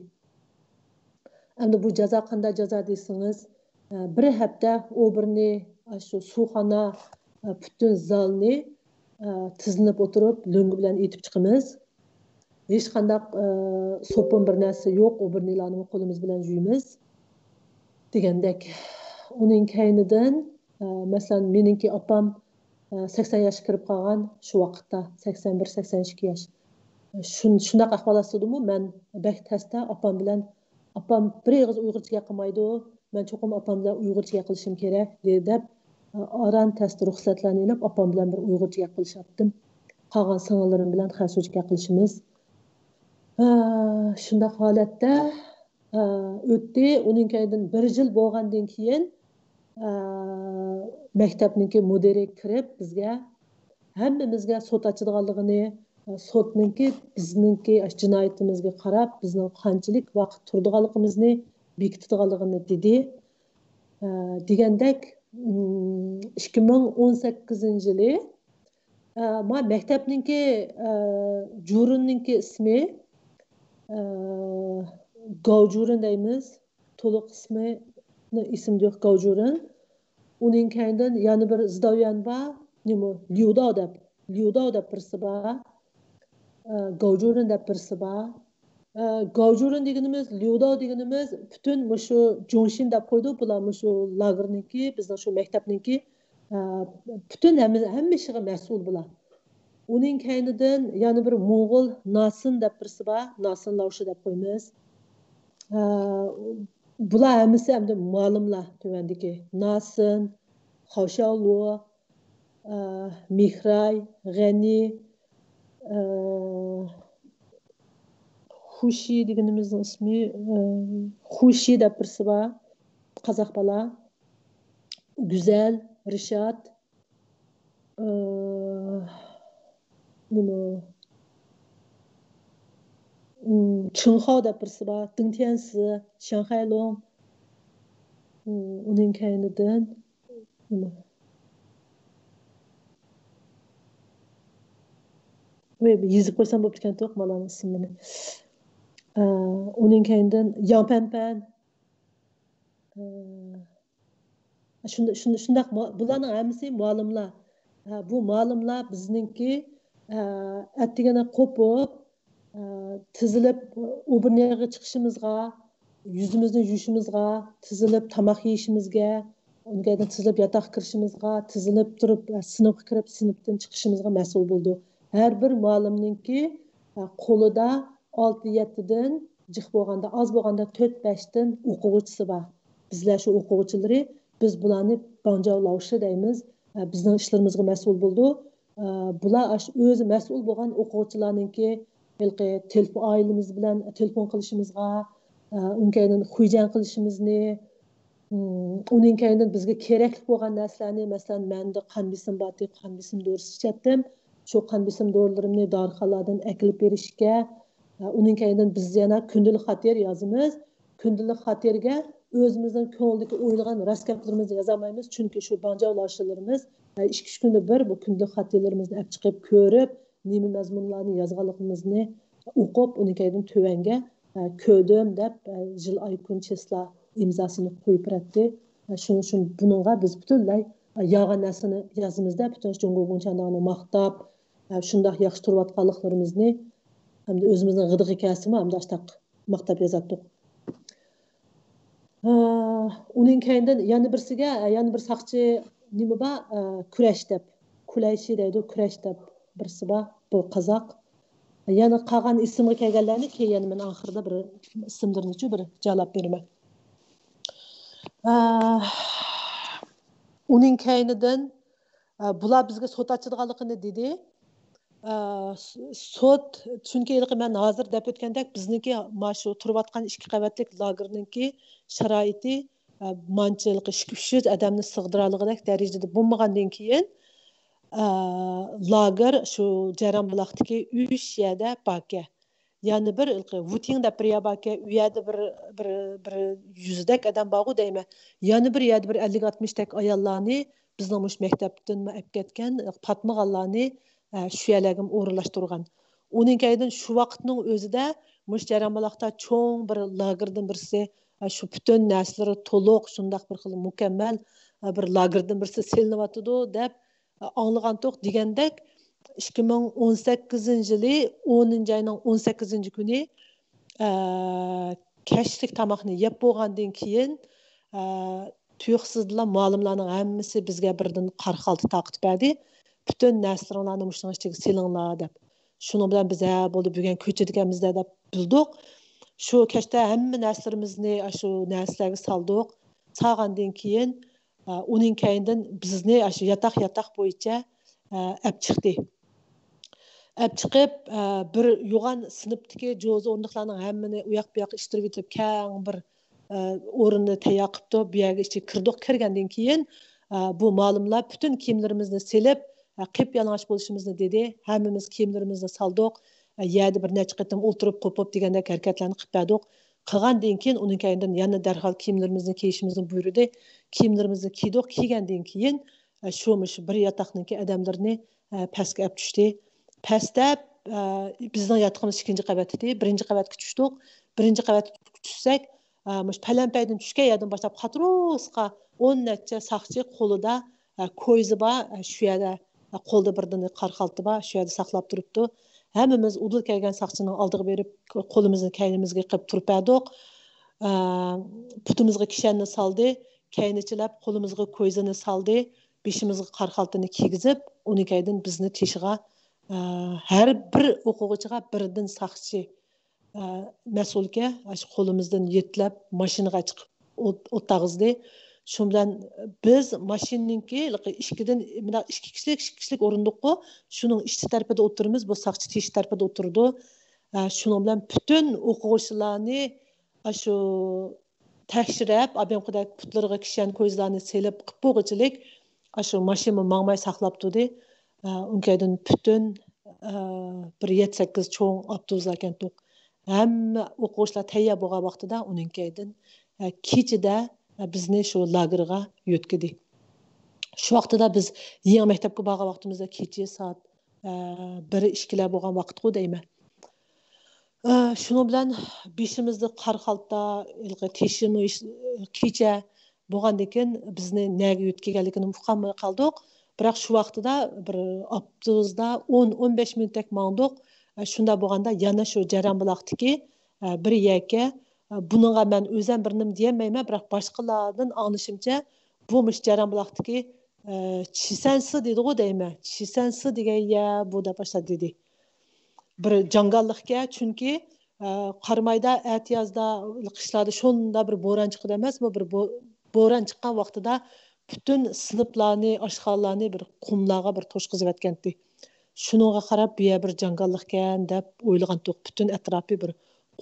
Endi bu jazo qanday jazo desangiz, bir hafta o'birni shu suvxona butun zalni tizilib o'tirib, lo'ngi bilan etib chiqamiz. Hech qanday sopun bir narsa yo'q, o'birnilarni qo'limiz bilan yuyamiz degandek. Uning keyinidan Masalan, meningki opam 80 yoshga kirib qolgan shu vaqtda 81-82 yosh. Shundoq ahvol ostidami men bak tasda opam bilan opam bir og'iz uyg'urcha gapirmaydi, men cho'qim opam bilan uyg'urcha gapirishim kerak deb aran tasda ruxsatlarni olib opam bilan bir uyg'urcha gapirishatdim. Qolgan singillarim bilan xasoch gapirishimiz. Shundoq holatda o'tdi. Uning keyin bir yil bo'lgandan keyin maktabniki mudiri kirib bizga hammamizga sot ochadiganligini, sotniki bizningki jinoyatimizga qarab bizning qanchalik vaqt turdiganligimizni bekitadiganligini dedi. Degandek 2018 yili maktabniki jurunninki ismi Gavjurun deymiz. To'liq ismi isim yo'q Gavjurun. Uning keyin yana bir zdoyan bor, nima Lyudo deb birisi bor. Gavjurun deb birisi bor. Gavjurun deganimiz, Lyudo deganimiz butun shu Jongshin deb qo'ydi. Bular shu lagerninki, bizning shu maktabninki butun hamma ishiga mas'ul bular. Uning keyinidan yana bir Mo'g'ul Nasin deb birisi bor. Nasin Lavshi deb qo'ymiz. Bular hammasi hamda ma'lumlar tuvandiki. Nasin, Xavshalu, Mihray, G'ani, Xushi deganimizning ismi Xushi deb birisi bor. Qozoq bola. Güzel, Rishad, nima Chunxao deb birisi bor. Dingtiansi, Shanxaylong. Uning keyinidan nima yezib qo'ysam bo'lib ekan to'q malani ismini. Uning keyinidan Yangpanpan. Shundaq bularning hammasi ma'lumlar. Bu ma'lumlar bizningki attigana qo'pib tizilib o'birniga chiqishimizga, yuzimizni yuvishimizga, tizilib tomoq yeyishimizga, unga tizilib yotoq kirishimizga, tizilib turib sinfga kirib sinfdan chiqishimizga mas'ul bo'ldi. Har bir ma'lumninki qo'lida 6-7 dan jiq bo'lganda, az bo'lganda 4-5 dan o'quvchisi bor. Bizlar shu o'quvchilari biz bularni banjavlovchi deymiz. Bizning ishlarimizga mas'ul bo'ldi. Bular o'zi mas'ul bo'lgan o'quvchilarninki telefon oilamiz bilan telefon qilishimizga, unga xujan qilishimizni, uning keyin bizga kerakli bo'lgan narsalarni, masalan, menda qon besim bor, qon besim dorisi ichatdim. Shu qon besim dorilarimni dorixonalardan akilib berishga, uning keyin biz yana kundalik xatir yozamiz. Kundalik xatirga o'zimizning ko'ngildagi o'ylagan raskaplarimizni yozamaymiz, chunki shu banjavlashlarimiz 2-3 kunda bir bu kundalik xatirlarimizni olib chiqib ko'rib, nima mazmunlarni yozganligimizni o'qib, uning keyin tuvanga ko'rdim deb yil oy kun chesla imzosini qo'yib beradi. Shuning uchun buningga biz butunlay yolg'on narsani yozimizda butun Jungo Gunchandani maqtab, shundoq yaxshi turayotganligimizni hamda o'zimizning g'idiq hikoyasini hamda ashtaq maqtab yozatdik. Uning keyin yana birsiga, yana bir saqchi nima bor? Kurash deb, Kulayshi deydi, kurash deb birisi bor. Bu qozoq. Yana qolgan ismga kelganlarni keyin men oxirida bir ismlarni bir javob beraman. Uning keyinidan bular bizga sot ochadiganligini dedi. Sot, chunki men hozir deb o'tgandek bizniki shu turayotgan 2 qavatlik lagerninki sharoiti manchilik 200 odamni sig'diraligidek darajada bo'lmagandan keyin lager shu Jaranbuloqdagi 3 yerda baka. Yani bir Wuting deb bir yer baka, u yerda bir 100dak odam bor deyman. Yani bir yerda bir 50-60 tak ayollarni bizning mush maktabdan olib ketgan patmaganlarni shu yerlarga o'rinlashtirgan. Uning keyin shu vaqtning o'zida mush Jaranbuloqda cho'ng bir lagerdan birisi shu butun narsalari to'liq shundaq bir xil mukammal bir lagerdan birisi selinyotdi deb anglagan to'q degandek 2018 yili 10-oyning 18-kuni kashlik tomoqni yeb bo'lgandan keyin tuyuqsizla muallimlarning hammasi bizga birdan qarxaltı taqib berdi. Bütün nəsrlarni muşun içiga selinglar deb. Şunun bilan biz bo'ldi bugun ko'chadigimizda deb bildik. Shu kechda hamma narsalarimizni shu narsalarga saldik. Sağandan keyin uning keyindan bizni shu yataq bo'yicha olib chiqdi. Olib chiqib bir yo'g'on sinfdagi jo'zi o'rniqlarning hammani u yoq bu yoqqa ishtirib etib keng bir o'rinni tayyor qilibdi. Bu yerga ichiga kirdik. Kirgandan keyin bu ma'lumlar bütün kiyimlarimizni silib qip yalang'och bo'lishimizni dedi. Hammamiz kiyimlarimizni saldik. Yerda bir necha qatim o'tirib qo'pib degandek harakatlarni qilib berdik. Qilgandan keyin uning keyindan yana darhol kiyimlarimizni kiyishimizni buyurdi. Kiyimlarimizni kiydik. Kiygandan keyin shu bir yotoqniki odamlarni pastga olib tushdi. Pastda bizning yotqimiz ikkinchi qavat edi. Birinchi qavatga tushdik. Birinchi qavatga tushsak, palampaydan tushgan yerdan boshlab qatrusqa 10 necha saqchi qo'lida ko'yzi bor, shu yerda qo'lda birdini qarxalti bor, shu yerda saqlab turibdi. Hammamiz udul kelgan saqchining oldiga berib qo'limizni kaynimizga qilib turib berdik. Putimizga kishanni soldi, kaynichilab qo'limizga ko'yzini soldi, beshimizga qarxaltini kiygizib, uning kaydan bizni teshiga har bir o'quvchiga birdan saqchi mas'ulga qo'limizdan yetlab mashinaga chiqib o'tag'izdi. Shu bilan biz mashinaniki ikki kishilik o'rindiqqa shuning ichki tarafida o'tiramiz, bu saqchi teshik tarafida o'tirdi. Shuning bilan butun o'quvchilarni shu tekshirib, abamqidagi putlariga kishan ko'zlarni selib qilib bo'g'ichilik shu mashina mangmay saqlab turdi. Undan butun bir 7-8 cho'ng avtobuslar keldi. Hamma o'quvchilar tayyor bo'lgan vaqtida uning keydan kechida bizni shu lagerga yo'tkidi. Shu vaqtida biz yangi maktabga borgan vaqtimizda kecha soat 1-2 bo'lgan vaqtku deyman. Shuning bilan beshimizni qarxalta, teshimi kecha bo'lgandan keyin bizni nega yo'tkiganligini uqmay qoldik. Biroq shu vaqtida bir avtobusda 10-15 minutlik mangdik. Shunda bo'lganda yana shu Jaranbuloqdagi bir yerga buningga men o'zim bir nim deyolmayman, biroq boshqalardan anglashimcha bu Jaranbuloqdagi Chisansi dedi-ku deyman. Chisansi degan yer bu da boshladi dedi. Bir jangallikka, chunki Qarmayda atiyozda qishlarda shunda bir bo'ron chiqdi emasmi? Bir bo'ron chiqqan vaqtida bütün sinflarni, oshxonalarni bir qumlarga bir to'shqizib atgandi. Shuningga qarab bu yer bir jangallikkan deb o'ylagan to'q. Bütün atrofi bir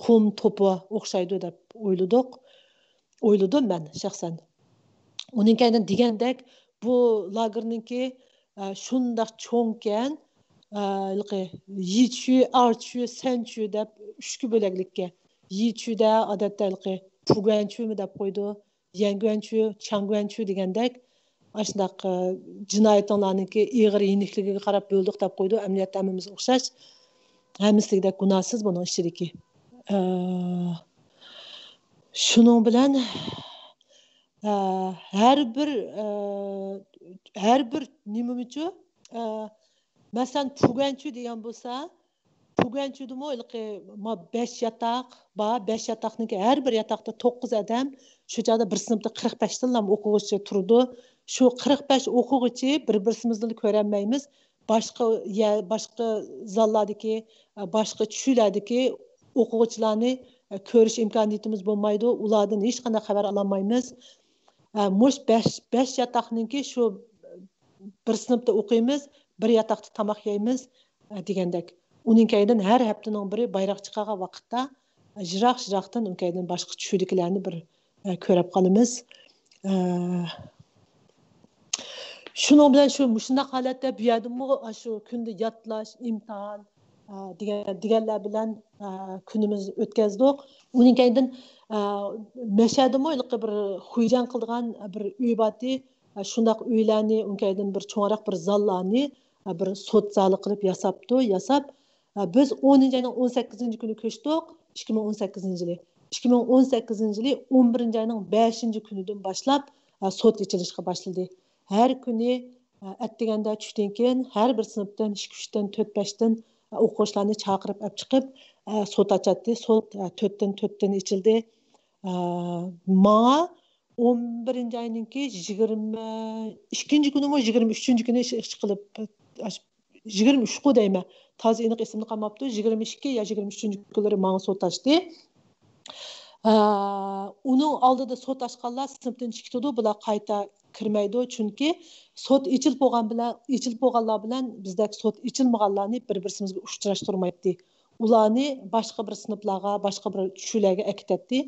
qum to'pi o'xshaydi deb o'yladim men shaxsan. Uning kaydan degandek bu lagerninki shundaq cho'ngkan, yichu, archu, sanchu deb 3 bo'laklikka. Yichuda odatda puganchumi deb qo'ydi, yanguanchu, changuanchu degandek ashundoq jinoyatlarninki ig'ir yenikligiga qarab bo'ldik deb qo'ydi. Amniyat hammamiz o'xshash. Hammasidek gunohsiz buning ichidagi. Shuning bilan har bir nimamichu masalan puganchu degan bo'lsa, puganchudimi 5 yataq bor, 5 yataqniki har bir yataqda 9 odam, shu joyda bir sinfda 45 dan o'quvchi turdi. Shu 45 o'quvchi bir-birimizni ko'rolmaymiz. Boshqa zallardagi, boshqa tushlardagi o'quvchilarni ko'rish imkoniyatimiz bo'lmaydi. Ulardan hech qanday xabar olmaymiz. Mush 5 yataqniki shu bir sinfda o'qiymiz, bir yataqda tomoq yeymiz degandek. Uning kaydan har haftaning biri bayroq chiqargan vaqtda jiroq-jiroqdan uning kaydan boshqa tushliklarni bir ko'rib qolamiz. Shuning bilan shunday holatda bu yerdami shu kunda yodlash, imtihon deganlar bilan kunimiz o'tkazdik. Uning kaydan mashadimi bir xujan qilgan bir uy boti, shundaq uylarni uning kaydan bir cho'ngroq bir zallarni bir sot zali qilib yasab biz 10-ayning 18-kuni ko'chdik. 2018-yili. 2018-yili 11-ayning 5-kunidan boshlab sot ichilishga boshladi. Her kuni atdiganda tushdan keyin har bir sinfdan 2-3 dan 4-5 dan o'quvchilarni chaqirib olib chiqib sot ochadi. Sot 4 dan 4 dan ichildi. Menga 11 ayninki 22 kuni mi 23 kuni ish qilib 23 ku deyman. Toza aniq esimni qolmabdi. 22 ya 23 kunlari menga sot ochdi. Uning oldida sot ochganlar sinfdan chiqdi, bular qayta kirmaydi, chunki sot ichilib bo'lganlar bilan bizdagi sot ichilmaganlarni bir-birimizga uchrashtirmaydi. Ularni boshqa bir sinflarga, boshqa bir tushlarga aktatdi.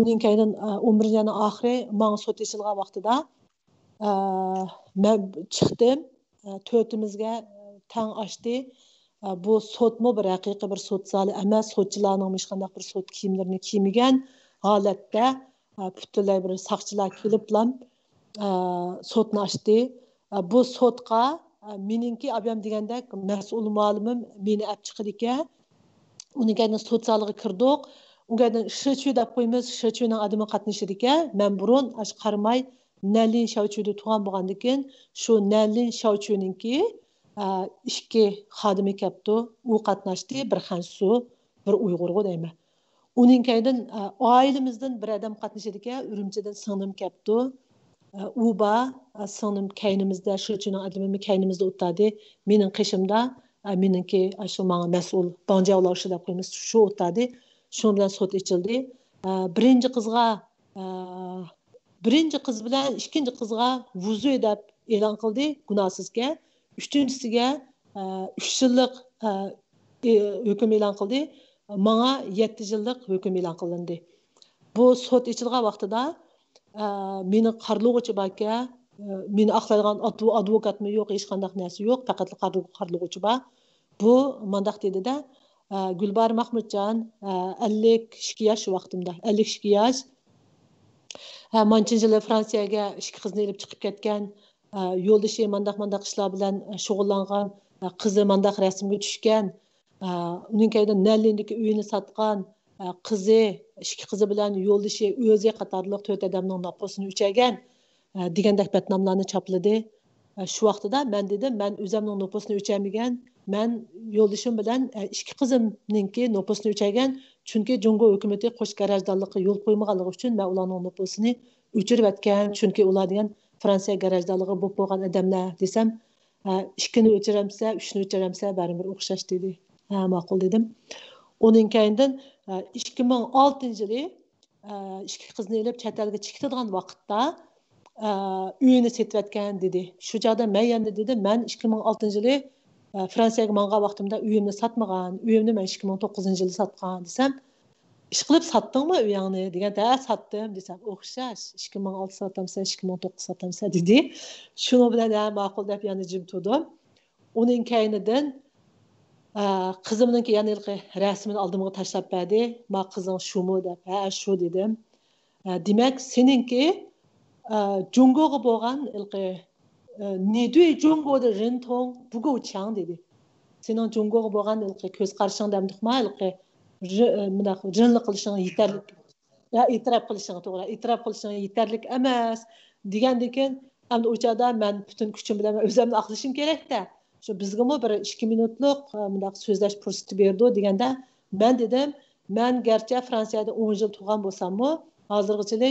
Uning keyin 11 yana oxiri menga sot ichilgan vaqtida men chiqdim, to'rtimizga tang ochdi. Bu sotmi bir haqiqiy bir sot zali emas, sotchilarning hech qanday bir sot kiyimlarini kiymagan holatda butunlay bir saqchilar keliblam sotni ochdi. Bu sotga meningki abam degandek mas'ul muallimim meni olib chiqdi ekan. Uning keyin sot zaliga kirdik. Unga shchu deb qo'ymiz, shchuning odami qatnashdi ekan. Men burun qaramay Nalin Shavchuda tug'an bo'lgandan keyin shu Nalin Shavchuninki ikki xodimi kelibdi. U qatnashdi, bir Xansu, bir Uyg'urga deyman. Uning keyin oilamizdan bir odam qatnashdi ekan, Urumchidan singlim kelibdi. Uba singlim kaynimizda shchuning odami kaynimizda o'tadi. Mening qishimda meningki shu menga mas'ul banjavlar shu deb qo'ymiz, shu o'tadi. Shu bilan sot ichildi. Birinchi qiz bilan ikkinchi qizga vuzu deb e'lon qildi, gunohsizga. Uchinchisiga 3 yillik hukm e'lon qildi. Menga 7 yillik hukm e'lon qilindi. Bu sot ichilgan vaqtida meni qarlug'uchi barka, meni aqlaydigan advokatmi yo'q, hech qanday narsa yo'q, faqat qarlug'uchi bor. Bu mandaq dedi-da, Gulbar Mahmudjon 52 yosh vaqtimda, 52 yosh. Manchini yili Fransiyaga ikki qizni olib chiqib ketgan, yo'ldoshi mandaq ishlar bilan shug'ullangan, qizi mandaq rasmga tushgan, uning keyin Nallindagi uyini sotgan, qizi, ikki qizi bilan yo'ldoshi o'zi qatorliq 4 odamning noposini o'chagan degandek batnomlarni chopladi. Shu vaqtida men dedim, men o'zimning noposini o'chamagan, men yo'ldoshim bilan ikki qizimningki noposini o'chagan, chunki Jungo hukumatı qo'sh garajdorlikqa yo'l qo'ymaganligi uchun men ularning noposini o'chirib atgan, chunki ular degan Fransiya garajdorligi bo'lib bo'lgan odamlar desam, ikkini o'chiramsa, uchni o'chiramsa baribir o'xshash dedi. Ma'qul dedim. Uning keyindan 2006-yili ikki qizni olib chet elga chiqadigan vaqtda uyini setayotgan dedi. Shu joyda men endi dedim, men 2006-yili Fransiyaga mangan vaqtimda uyimni sotmagan, uyimni men 2009-yili sotgan desam, ish qilib sotdingmi uyingni deganda, sotdim desam, o'xshash 2006 sotamsa, 2009 sotamsa dedi. Shuni bilan ma'qul deb yana jim turdim. Uning keyinidan qizimninki yana rasmini oldimga tashlab berdi. "Ma qizing shumi?" deb, "Ha, shu" dedim. Demak, seninki Jungoga bo'lgan Nedui Jungoda rintong bugu chang dedi. Sening Jungoga bo'lgan ko'z qarashing demdikma, bundaq rinli qilishing yetarli. Ya e'tirof qilishing to'g'ri, e'tirof qilishing yetarli emas degandan keyin endi o'chada men butun kuchim bilan o'zimni aqlashim kerak-da. Shu bizgami bir 2 minutlik bundaq so'zlash fursati berdi deganda, men dedim, men garchi Fransiyada 10 yil turgan bo'lsam-mu, hozirgacha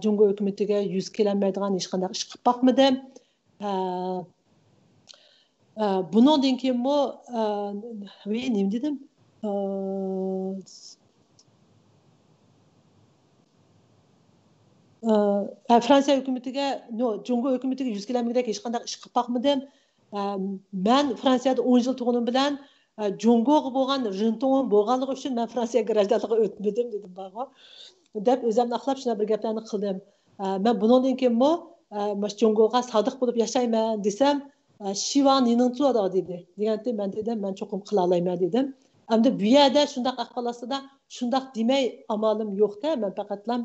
Jungo hukumatiga yuz kelolmaydigan hech qanday ish qilib boqmadim. Bundan keyinmi nima dedim? Fransiya hukumatiga, Jungo hukumatiga yuz kelolmaydigan hech qanday ish qilib boqmadim. Men Fransiyada 10 yil turganim bilan Jungoga bo'lgan rinton bo'lganligi uchun men Fransiya garajdorligiga o'tmadim dedim ba'ga. Deb o'zimni aqlab shuna bir gaplarni qildim. Men bundan keyinmi Jungoga sodiq bo'lib yashayman desam, Shivan niningtuada dedi. Deganda men dedim, men cho'qim qila olmayman dedim. Endi bu yerda shundaq ahvol ostida shundaq demay amalim yo'q-da, men faqatlam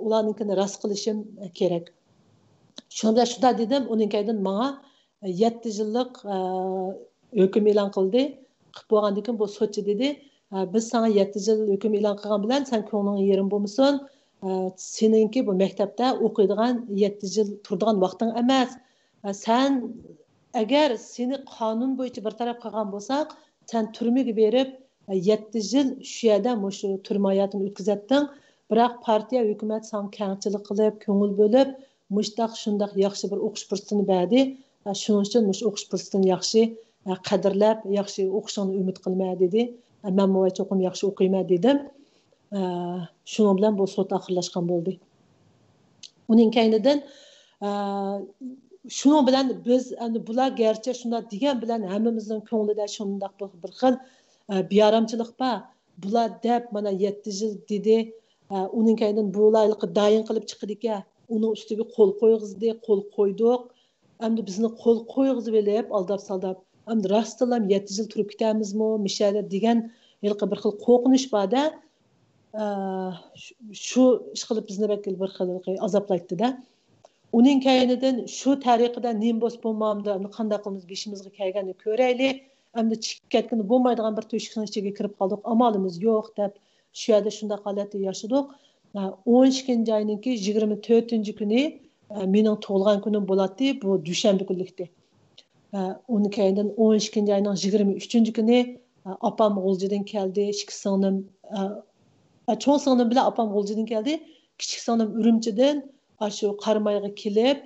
ularninkini ras qilishim kerak. Shunda dedim, uning keyin menga 7 yillik hukm e'lon qildi. Qilib bo'lgandan keyin bu sotchi dedi, biz sana 7 yil hukm e'lon qilgan bilan sen ko'ngling yerim bo'lmasin. Seninki bu maktabda o'qiydigan 7 yil turadigan vaqting emas. Sen agar seni qonun bo'yicha bir taraf qilgan bo'lsak, sen turmaga berib 7 yil shu yerda shu turma hayotini o'tkazatding. Biroq partiya hukumat san kengchilik qilib, ko'ngil bo'lib, mushtaq shundaq yaxshi bir o'qish fursatini berdi. Shuning uchun mush o'qish fursatini yaxshi qadrlab, yaxshi o'qishingni umid qilma dedi. Men bu cho'qim yaxshi o'qiyman dedim. Shuning bilan bu sud oxirlashgan bo'ldi. Uning kaynidan shuning bilan biz endi bular garchi shunday degan bilan hammamizning ko'nglida shundaq bir xil beyaramchilik bor. Bular deb mana 7 yil dedi. Uning kaynidan bularni dayin qilib chiqdi ekan. Uning ustiga qo'l qo'yg'izdi, qo'l qo'ydik. Endi bizni qo'l qo'yg'izib elib, aldab-saldab. Endi rostlam 7 yil turib ketamizmi, mishada degan bir xil qo'rqinish bor-da. Shu ish qilib bizni bir xil azoblaydi-da. Uning kaynidan shu tariqada nim bos bo'lmamdi, qanday qilamiz beshimizga kelganini ko'raylik. Endi chiqib ketgani bo'lmaydigan bir to'shikning ichiga kirib qoldik. Amalimiz yo'q deb shu yerda shunday holatda yashadik. 12 oyninki 24-kuni mening tug'ilgan kunim bo'ladi. Bu dushanba kunlikdi. Uning kaynidan 12 oyning 23-kuni opam G'uljidan keldi. Ikki singlim cho'ng singlim bilan opam G'uljidan keldi. Kichik singlim Urumchidan shu Qarmayga kelib,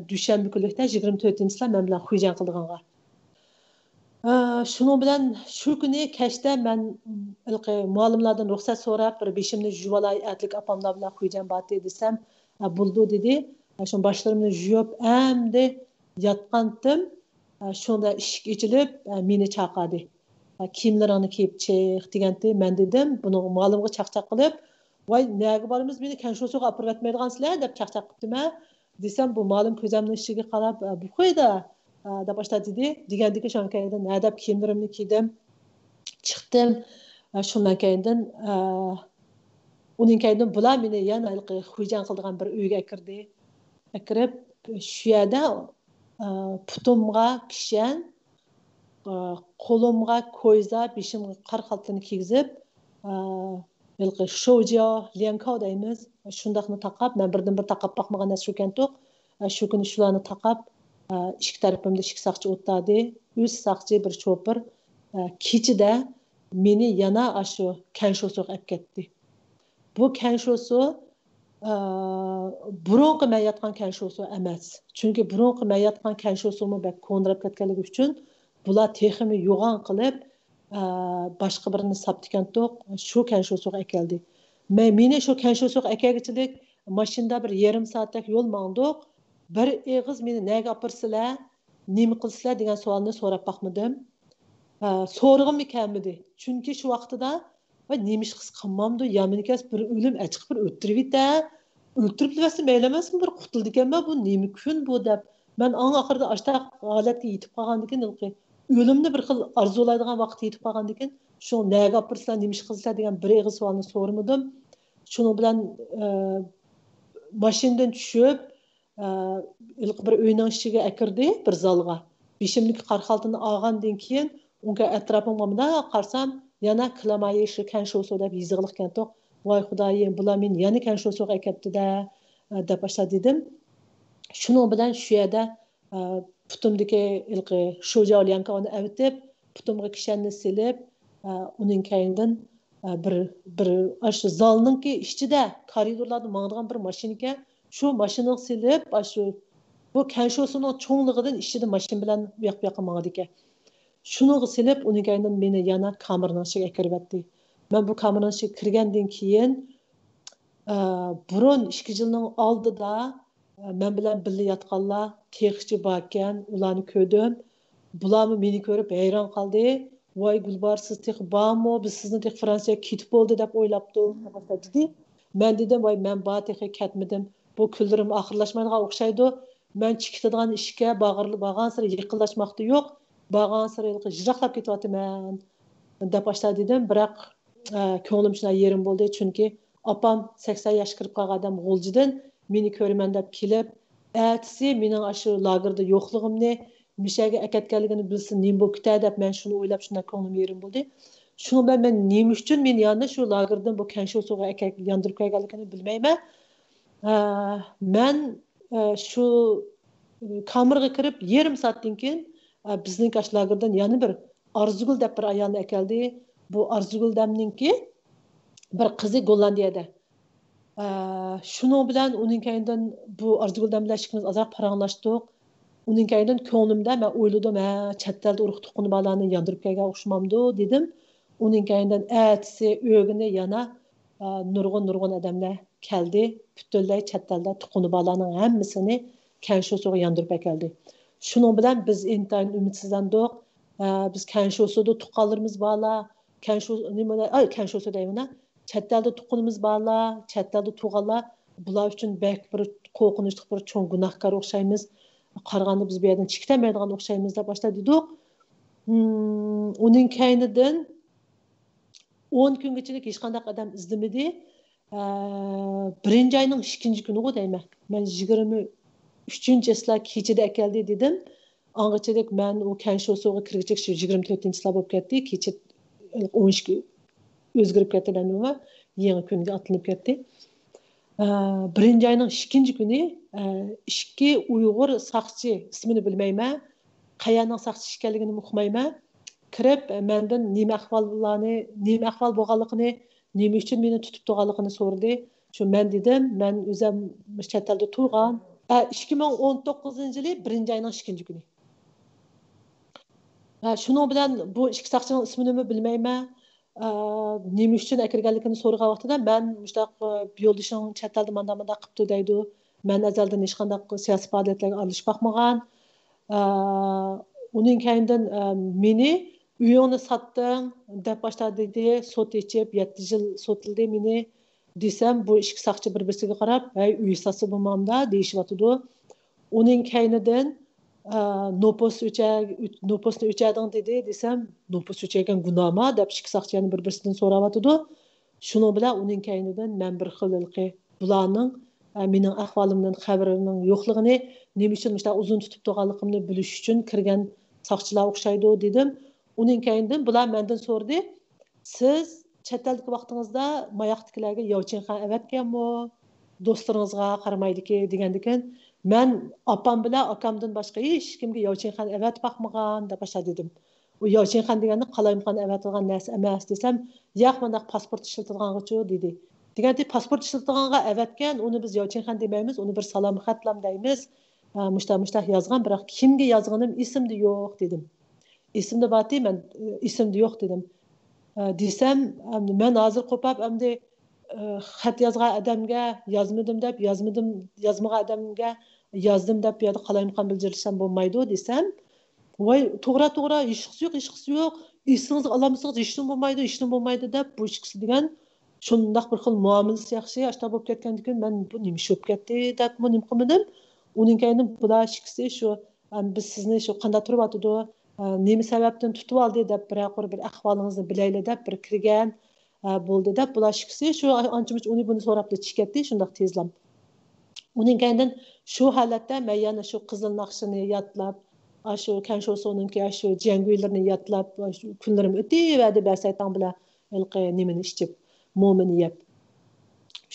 dushanba kunlikda 24-sida men bilan xujan qilganlar. Shuning bilan shu kuni kechda men muallimlardan ruxsat so'rab, bir beshimni juvalay atlik opamlar bilan xujan bordi desam, bo'ldi dedi. Shu boshlarimni yuvib, endi yotgandim. Shunda eshik ochilib, meni chaqirdi. Kiyimlaringni kiyib chiq deganda men dedim, buni muallimga chaqchaq qilib, voy nega borimiz meni kanshosiga olib ketmaydigansizlar deb chaqchaq qildim. Desam bu muallim ko'zimning ishiga qarab, bu qo'yda deb boshladi dedi. Degandiki shonkaydan nadab kiyimlarimni kiydim, chiqdim. Shundan keyindan uning kaynidan bular meni yana xujan qildigan bir uyga kirdi. Kirib shu yerda putumga kishan, qo'limga ko'yza, beshimga qor xaltini kiygizib, shoujo, liankao deymiz. Shundaqni taqab, men birdan bir taqab baxmagan narsa ekan-to'q. Shu kuni shularni taqab, ikki tarafimda ikki saqchi o'tadi. 3 saqchi bir cho'pir. Kechida meni yana shu kanshosiga olib ketdi. Bu kanshosi burunqi men yotgan kanshosi emas. Chunki burunqi men yotgan kanshosimi bak ko'ndirib ketganligi uchun bular teximi yo'g'on qilib boshqa birini saptikan-to'q shu kanshosiga keldi. Meni shu kanshosiga akagichilik mashinada bir yarim soatlik yo'l mangdiq. Bir eg'iz meni nega opirsilar, nima qilsizlar degan savolni so'rab baxmadim. So'rag'im kelmadi. Chunki shu vaqtida va nemish qis qilmamdi, yaminikas bir o'lim achiq bir o'ttiribdi. O'ltirib bilasa mayli emasmi, bir qutuldi ekanman, bu nima kun bu deb. Men oxirida ashtaq holatga yetib qolgandan keyin o'limni bir xil arzulaydigan vaqt yetib qolgandan keyin shu nega opirsilar, nemish qilsizlar degan bir eg'iz savolni so'ramadim. Shuning bilan mashinadan tushib bir uyning ichiga akirdi, bir zalga. Beshimlik qarxaltini olgandan keyin unga atrofimga qarsam, yana klamayish kanshoso deb yizig'liqkan to'q. Voy xudoyim, bular men yana kanshosoga akapti-da deb boshladi dedim. Shuning bilan shu yerda putumdagi ilqi shojaliyankani avtib, putumga kishanni silib, uning kaynidan bir shu zalningki ichida koridorlarda mangdigan bir mashinaga shu mashinani silib, shu bu kanshosining cho'ngligidan ichida mashina bilan bu yoqqa mangdi ekan. Shuni silib, uning kaynidan meni yana kameraning ichiga kiribdi. Men bu kameraning ichiga kirgandan keyin burun 2 yilning oldida men bilan birga yotganlar texchi bor ekan, ularni ko'rdim. Bularni meni ko'rib hayron qoldi. Voy Gulbar, siz tex bormi? Biz sizni tex Fransiyaga ketib bo'ldi deb o'ylabdim. dedi. Men dedim, voy men bor tex ketmadim. Bu kunlarim oxirlashmaydigan o'xshaydi. Men chiqadigan ishga bag'irli sari yaqinlashmoqda yo'q. Bag'an sari jiroqlab ketyapman deb boshladi dedim. Biroq ko'nglim shunday yerim bo'ldi, chunki opam 80 yosh kirib qolgan odam G'uljidan meni ko'raman deb kelib, atisi mening shu lagerda yo'qligimni, mishaga akatganligini bilsin, nima bo'lib ketadi deb men shuni o'ylab shunday ko'nglim yerim bo'ldi. Shuni bilan men nima uchun men yana shu lagerdan bu kanshosoga akak yondirib qo'yganligini bilmayman. Men shu kameraga kirib yarim soatdan keyin bizning lagerdan yana bir Arzugul deb bir ayolni keldi. Bu Arzugul damninki bir qizi Gollandiyada. Şunun bilan uning kaynidan bu Arzuguldan bilan ikkimiz azroq paranglashdik. Uning kaynidan ko'nglimda men o'yladim, chet elda urug' tuqqani balani yondirib kelgan o'xshamamdi dedim. Uning kaynidan atisi o'gini yana nurg'un odamlar keldi. Butunlay chet elda tuqqani balaning hammasini Kanshosuga yondirib keldi. Şunun bilan biz intayin ümidsizlandik. Biz Kanshosuda tuqqanlarimiz bala, Kanshosu deyman. Chet elda tuqqanimiz bala, chet elda tug'anlar bular uchun bek bir qo'rqinchli bir cho'ng gunohkor o'xshaymiz. Qaraganda biz bu yerdan chiqamaydigan o'xshaymiz deb boshladi dedik. Uning kaynidan 10 kungacha hech qanday odam izlamadi. Birinchi oyning 2-chi kuni deyman. Men 23-slar kechida keldi dedim. Angachadak men u Kanshosuga kirgich 24-slar bo'lib ketdi. Kecha 12 o'zgarib ketdi nima? Yangi kunga atlanib ketdi. Birinchi oyning 2-chi kuni ikki Uyg'ur saqchi ismini bilmayman. Qayaning saqchi ekanligini uqmayman. Kirib mendan nima ahvol bo'lganligini, nima uchun meni tutib turganligini so'radi. Shu men dedim, men o'zim chet elda turgan. 2019-yili 1-oyning 2-chi kuni. Şunun bilan bu ikki saqchining ismini bilmayman. Nima uchun akirganligini so'ragan vaqtida men mushtaq yo'ldishing chet elda manda qilibdi deydi. Men azaldan hech qanday siyosiy faoliyatlarga aralashib boqmagan. Uning kaynidan meni uyingni sotding deb boshladi dedi. Sot ichib 7 yil sotildi meni desam bu ikki saqchi bir-biriga qarab, "Ey uy sotsa bo'lmamda" deyishyotdi. Uning kaynidan nopusni o'chading dedi desam, nopus o'chagan gunohmi deb ikki saqchi yana bir-biridan so'rayotdi. Shuning bilan uning kaynidan men bir xililqi bularning mening ahvolimdan xabarining yo'qligini, nima uchun uzun tutib turganligimni bilish uchun kirgan saqchilar o'xshaydi dedim. Uning kaynidan bular mendan so'radi, siz chet eldagi vaqtingizda mayoqdagilarga yovchinxon avatganmi? Do'stlaringizga qaramaydi-ki degandikan, men opam bilan akamdan boshqa hech kimga yovchinxon avat boqmagan deb dedim. U yovchinxon degani qalaymxon avatilgan narsa emas desam, yo'q, bundaq pasport ishlatilgangacha dedi. Deganda pasport ishlatilganga avatgan, uni biz yovchinxon demaymiz, uni bir salom xatlam deymiz. Mushtaq yozgan, biroq kimga yozganim esimda yo'q dedim. Esimda bati, men esimda yo'q dedim. Desam, men hozir qo'pab, endi xat yozgan odamga yozmadim deb, yozmagan odamga yozdim deb bu yerda qalaymxon bildirishim bo'lmaydi desam, voy to'g'ri ishqisi yo'q, esingizni olamisiz, hech nima bo'lmaydi deb bu ikkisi degan shundoq bir xil muomalasi yaxshi ashta bo'lib ketgandan men bu nima ish bo'lib ketdi deb nima qilmadim. Uning kayni bular ikkisi shu biz sizni shu qanday turyotdi, nima sababdan tutib oldi deb bir ahvolingizni bilayli deb bir kirgan bo'ldi deb bular ikkisi shu ancha-muncha uni buni so'rab chiqdi shundoq tezlam. Uning kaynidan shu holatda men yana shu qizil naqshini yodlab, shu Kanshosuninki shu janguylarni yodlab, shu kunlarim o'tdi va saytan bilan nimani ichib, mo'mini yeb.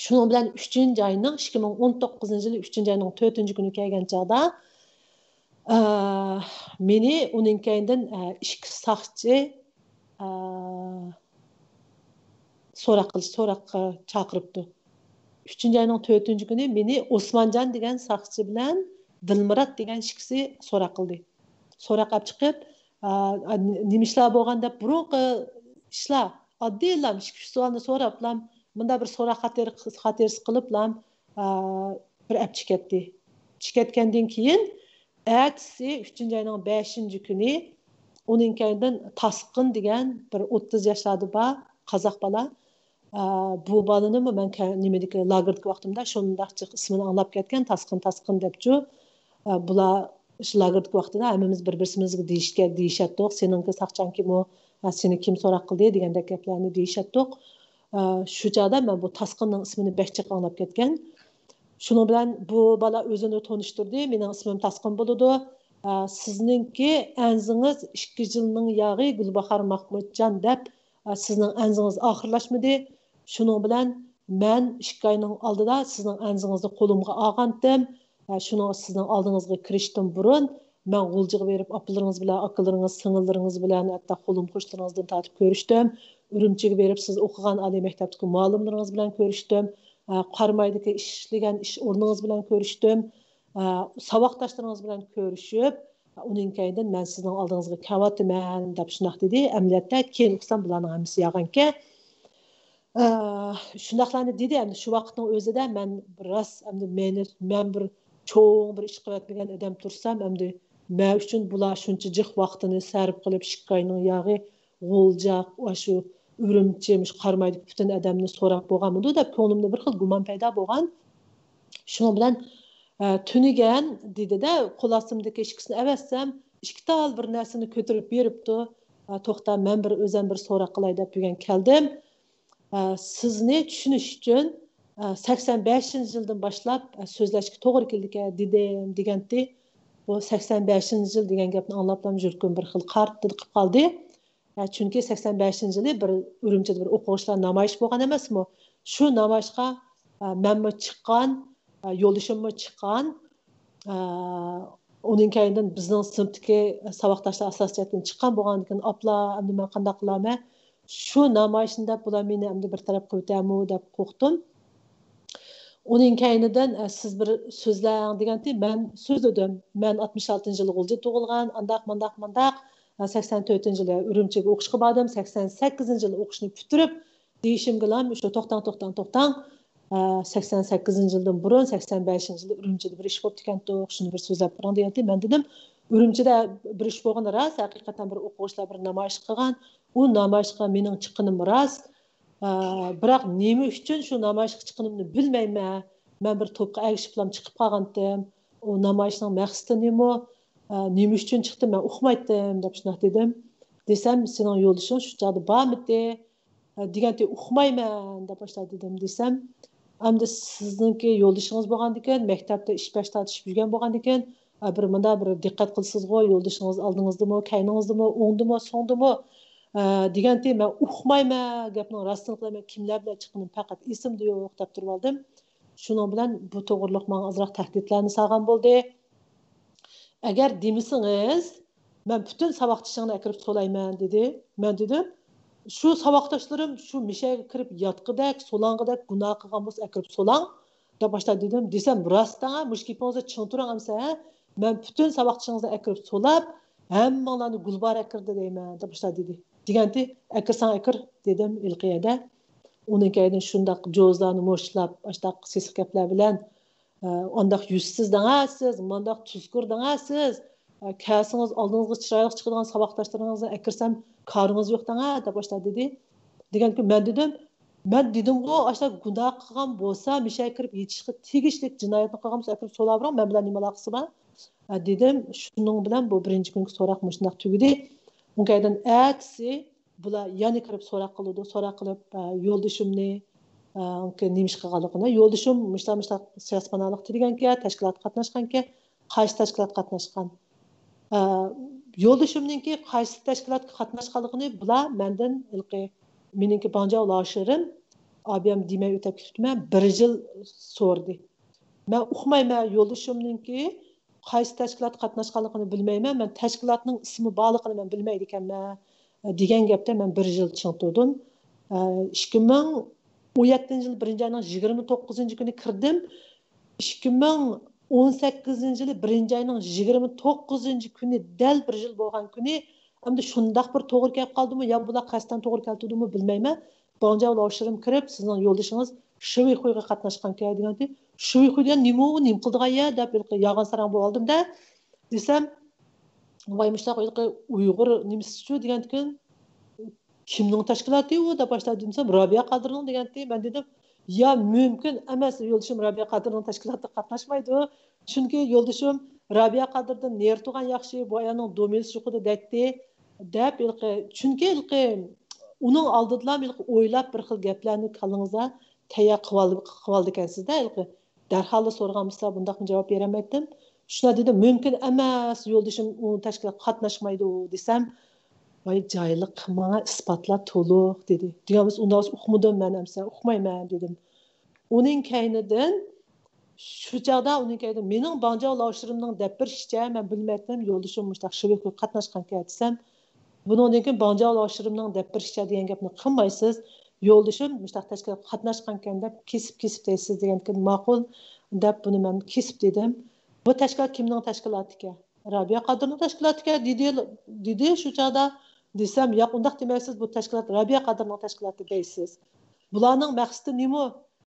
Shuning bilan 3-oyning 2019-yili 3-oyning 4-chi kuni kelgan chaqda meni uning kaynidan ikki saqchi so'roqqa chaqiribdi. 3-oyning 4-chi kuni meni Osmonjon degan saqchi bilan Dilmurod degan ikkisi so'roq qildi. So'roq olib chiqib, nima ishlar bo'lgan deb burunqi ishlar oddiylar ikki savolni so'rablam, bunda bir so'roq xatirsi qiliblam bir olib chiqatdi. Chiqatgandan keyin ertasi 3-oyning 5-chi kuni uning kaynidan Tasqin degan bir 30 yoshlarda bor qozoq bola. Bu balani men nimadagi lagerdagi vaqtimda shundoq ismini anglab ketgan, Tasqin debchu. Bular shu lagerdagi vaqtida hammamiz bir-birimizga deyishatdik, seninki saqchankimi, seni kim so'roq qildi degandek gaplarni deyishatdik. Shu chog'da men bu Tasqinning ismini behchiq anglab ketgan. Shuning bilan bu bola o'zini tanishtirdi. Mening ismim Tasqin bo'ladi. Sizningki anzingiz 2 yilning yog'i Gulbahor Mahmudjon deb sizning anzingiz oxirlashmadi. Shuning bilan men 2 oyning oldida sizning anzingizni qo'limga olgandim. Shuni sizning oldingizga kirishdan burun men g'uljiga berib opalaringiz bilan, akalaringiz, singillaringiz bilan, hatto qo'lim qo'shnilaringizdan tortib ko'rishdim. Urumchiga berib siz o'qigan oliy maktabdagi muallimlaringiz bilan ko'rishdim. qarmaydagi ishlagan ish o'rningiz bilan ko'rishdim, saboqdoshlaringiz bilan ko'rishib, uning keyin men sizning oldingizga kelyapman deb shunaq dedi. Amaliyotda keyin uqsam bularning hammasi yog'anki. Shunaqlarni dedi, endi shu vaqtning o'zida men biroz endi men bir cho'ng bir ish qilayotgan odam tursam, endi men uchun bular shuncha jiq vaqtini sarf qilib shikayning yog'i g'o'ljaq va shu Ürümçiymiş qarmaydi bütün adamni so'rab bo'lganmidi deb ko'nglimda bir xil gumon paydo bo'lgan. Shuning bilan tunigan dedi-da, qo'lasimdagi ishkisini avatsam, ikki tal bir narsani ko'tarib beribdi. To'xta, men bir o'zim bir so'roq qilay deb degan keldim. Sizni tushunish uchun 85-yildan boshlab so'zlashga to'g'ri keldi dedim degandi. Bu 85-yil degan gapni anglab yurgan bir xil qart qilib qoldi. Çünkü 85-yili bir Ürümçide bir o'quvchilar namoyish bo'lgan emasmi? Shu namoyishga menmi chiqqan, yo'lishimmi chiqqan. Uning kayindan bizning sinfdagi saboqdoshlar asosiyatdan chiqqan bo'lgandan apla, endi men qanday qilaman? Shu namoyishda bular meni endi bir taraf qo'ytami deb qo'rqdim. Uning kayinidan siz bir so'zlang deganda men so'zladim. Men 66-yili G'ulji tug'ilgan, andaq 84-yili Ürümchiga o'qishga bordim, 88-yili o'qishni bitirib, deyishimga o'sha to'xtang 88-yildan burun 85-yilda Ürümchida bir ish bo'lib ekan-ku, shuni bir so'zlab qo'ying deyapti. Men dedim, Ürümchida bir ish bo'lgani rost, haqiqatan bir o'quvchilar bir namoyish qilgan. U namoyishga mening chiqqanim rost. Biroq nima uchun shu namoyishga chiqqanimni bilmayman. Men bir to'pga agishib chiqib qolgandim. U namoyishning maqsadi nima? Nima uchun chiqdim, men uqmaydim deb shunday dedim. Desam, sening yo'lishing shu joyda bormidi? Deganda uqmayman deb boshladi dedim. Desam, endi sizningki yo'lishingiz bo'lgan ekan, maktabda ish bash tortishib yurgan bo'lgan ekan, bir menda bir diqqat qilsiz-ku, yo'lishingiz oldingizdami, kayningizdami, o'ngdimi, so'ngdimi? Deganda men uqmayman, gapning rostini qilaman, kimlar bilan chiqqanim faqat esimda yo'q deb turib oldim. Shuning bilan bu to'g'riliq menga ozroq tahdidlarni solgan bo'ldi. Agar demisingiz, men bütün saboqdoshlarni akirib so'layman dedi. Men dedim, shu saboqdoshlarim shu mishaga kirib yotqidak, so'lang'idak gunoh qilgan bo'lsa akirib so'lang deb boshladi dedim. Desam, rostdan mushkipingizga ching turing amsa, men bütün saboqdoshlaringizni akirib so'lab, hammanglarni gulbar akirdi deyman deb boshladi dedi. Deganda, akirsan akir dedim ilqiyada. Uning keyin shundaq jo'zlarni mo'shlab, ashtaq sesiq gaplar bilan ondaq yuzsiz dangasiz, mondaq tuzkur dangasiz, kasınız aldığınızda chiroyli chiqadigan saboqdoshlaringizni akirsam koringiz yo'q danga deb boshladi dedi. Deganki men dedim-ku, ashta gunoh qilgan bo'lsa, mishaga kirib yetishga tegishli jinoyatni qilgan bo'lsa, akirib so'labroq, men bilan nima aloqasi bor? Dedim, shuning bilan bu birinchi kungi so'roq shunday tugadi. Undan atsi bular yana kirib so'roq qilib yo'ldishimni nemish qilganligini, yo'ldishim mushta siyosatpanalik deganki, tashkilot qatnashganki, qaysi tashkilot qatnashgan. Yo'ldishimninki qaysi tashkilotga qatnashganligini bular mendan ilqi meningki banja ulashirim abiyam demay o'tab ketibman, 1 yil so'rdi. Men uqmayman, yo'ldishimninki qaysi tashkilot qatnashganligini bilmayman, men tashkilotning ismi borligini men bilmaydi ekanman degan gapda men 1 yil ching turdim. 2017-yil 1-oyning 29-kuni kirdim. 2018-yil 1-oyning 29-kuni dal 1 yil bo'lgan kuni, endi shundaq bir to'g'ri kelib qoldimi, yo bular qasddan to'g'ri keltidimi bilmayman. Banja ulashirim kirib, sizning yo'ldishingiz Shivixuyga qatnashgan kerak deganda, Shivixuyda nima qildigan ya deb yog'on sarang bo'lib oldim-da. Desam, voy mushtaq Uyg'ur nimasi degan kun kimning tashkiloti u deb boshladim desam, Robiya Qodirning deganda men dedim, ya mumkin emas, yo'ldishim Robiya Qodirning tashkilotida qatnashmaydi. Chunki yo'ldishim Robiya Qodirdan ner turgan yaxshi, bu ayolning domesi yo'qida daydi deb chunki uning oldida o'ylab bir xil gaplarni qalingizga tayyor qilib oldi ekansizda. Darhol so'ragan bo'lsa bundaq javob berolmaydim. Shuna dedim, mumkin emas, yo'ldishim u tashkilotga qatnashmaydi desam, voy joyliq menga isbotlar to'liq dedi. Digamiz undan uqmadim men amsa, uqmayman dedim. Uning kaynidan shu chaqda mening banja ulashirimning deb bir ishcha men bilmaydim, yo'ldishim mushtaq Shivixuyga qatnashgan desam, bundan keyin banja ulashirimning deb bir ishcha degan gapni qilmaysiz. yo'ldashim mushtaq tashkilotga qatnashgankan deb kesib deysiz degankin ma'qul deb buni men kesib dedim. Bu tashkilot kimning tashkiloti ekan? Rabia Qadirning tashkiloti ekan dedi shu chog'da desam, yo'q undaq demaysiz, bu tashkilot Rabia Qadirning tashkiloti deysiz. Bularning maqsadi nima?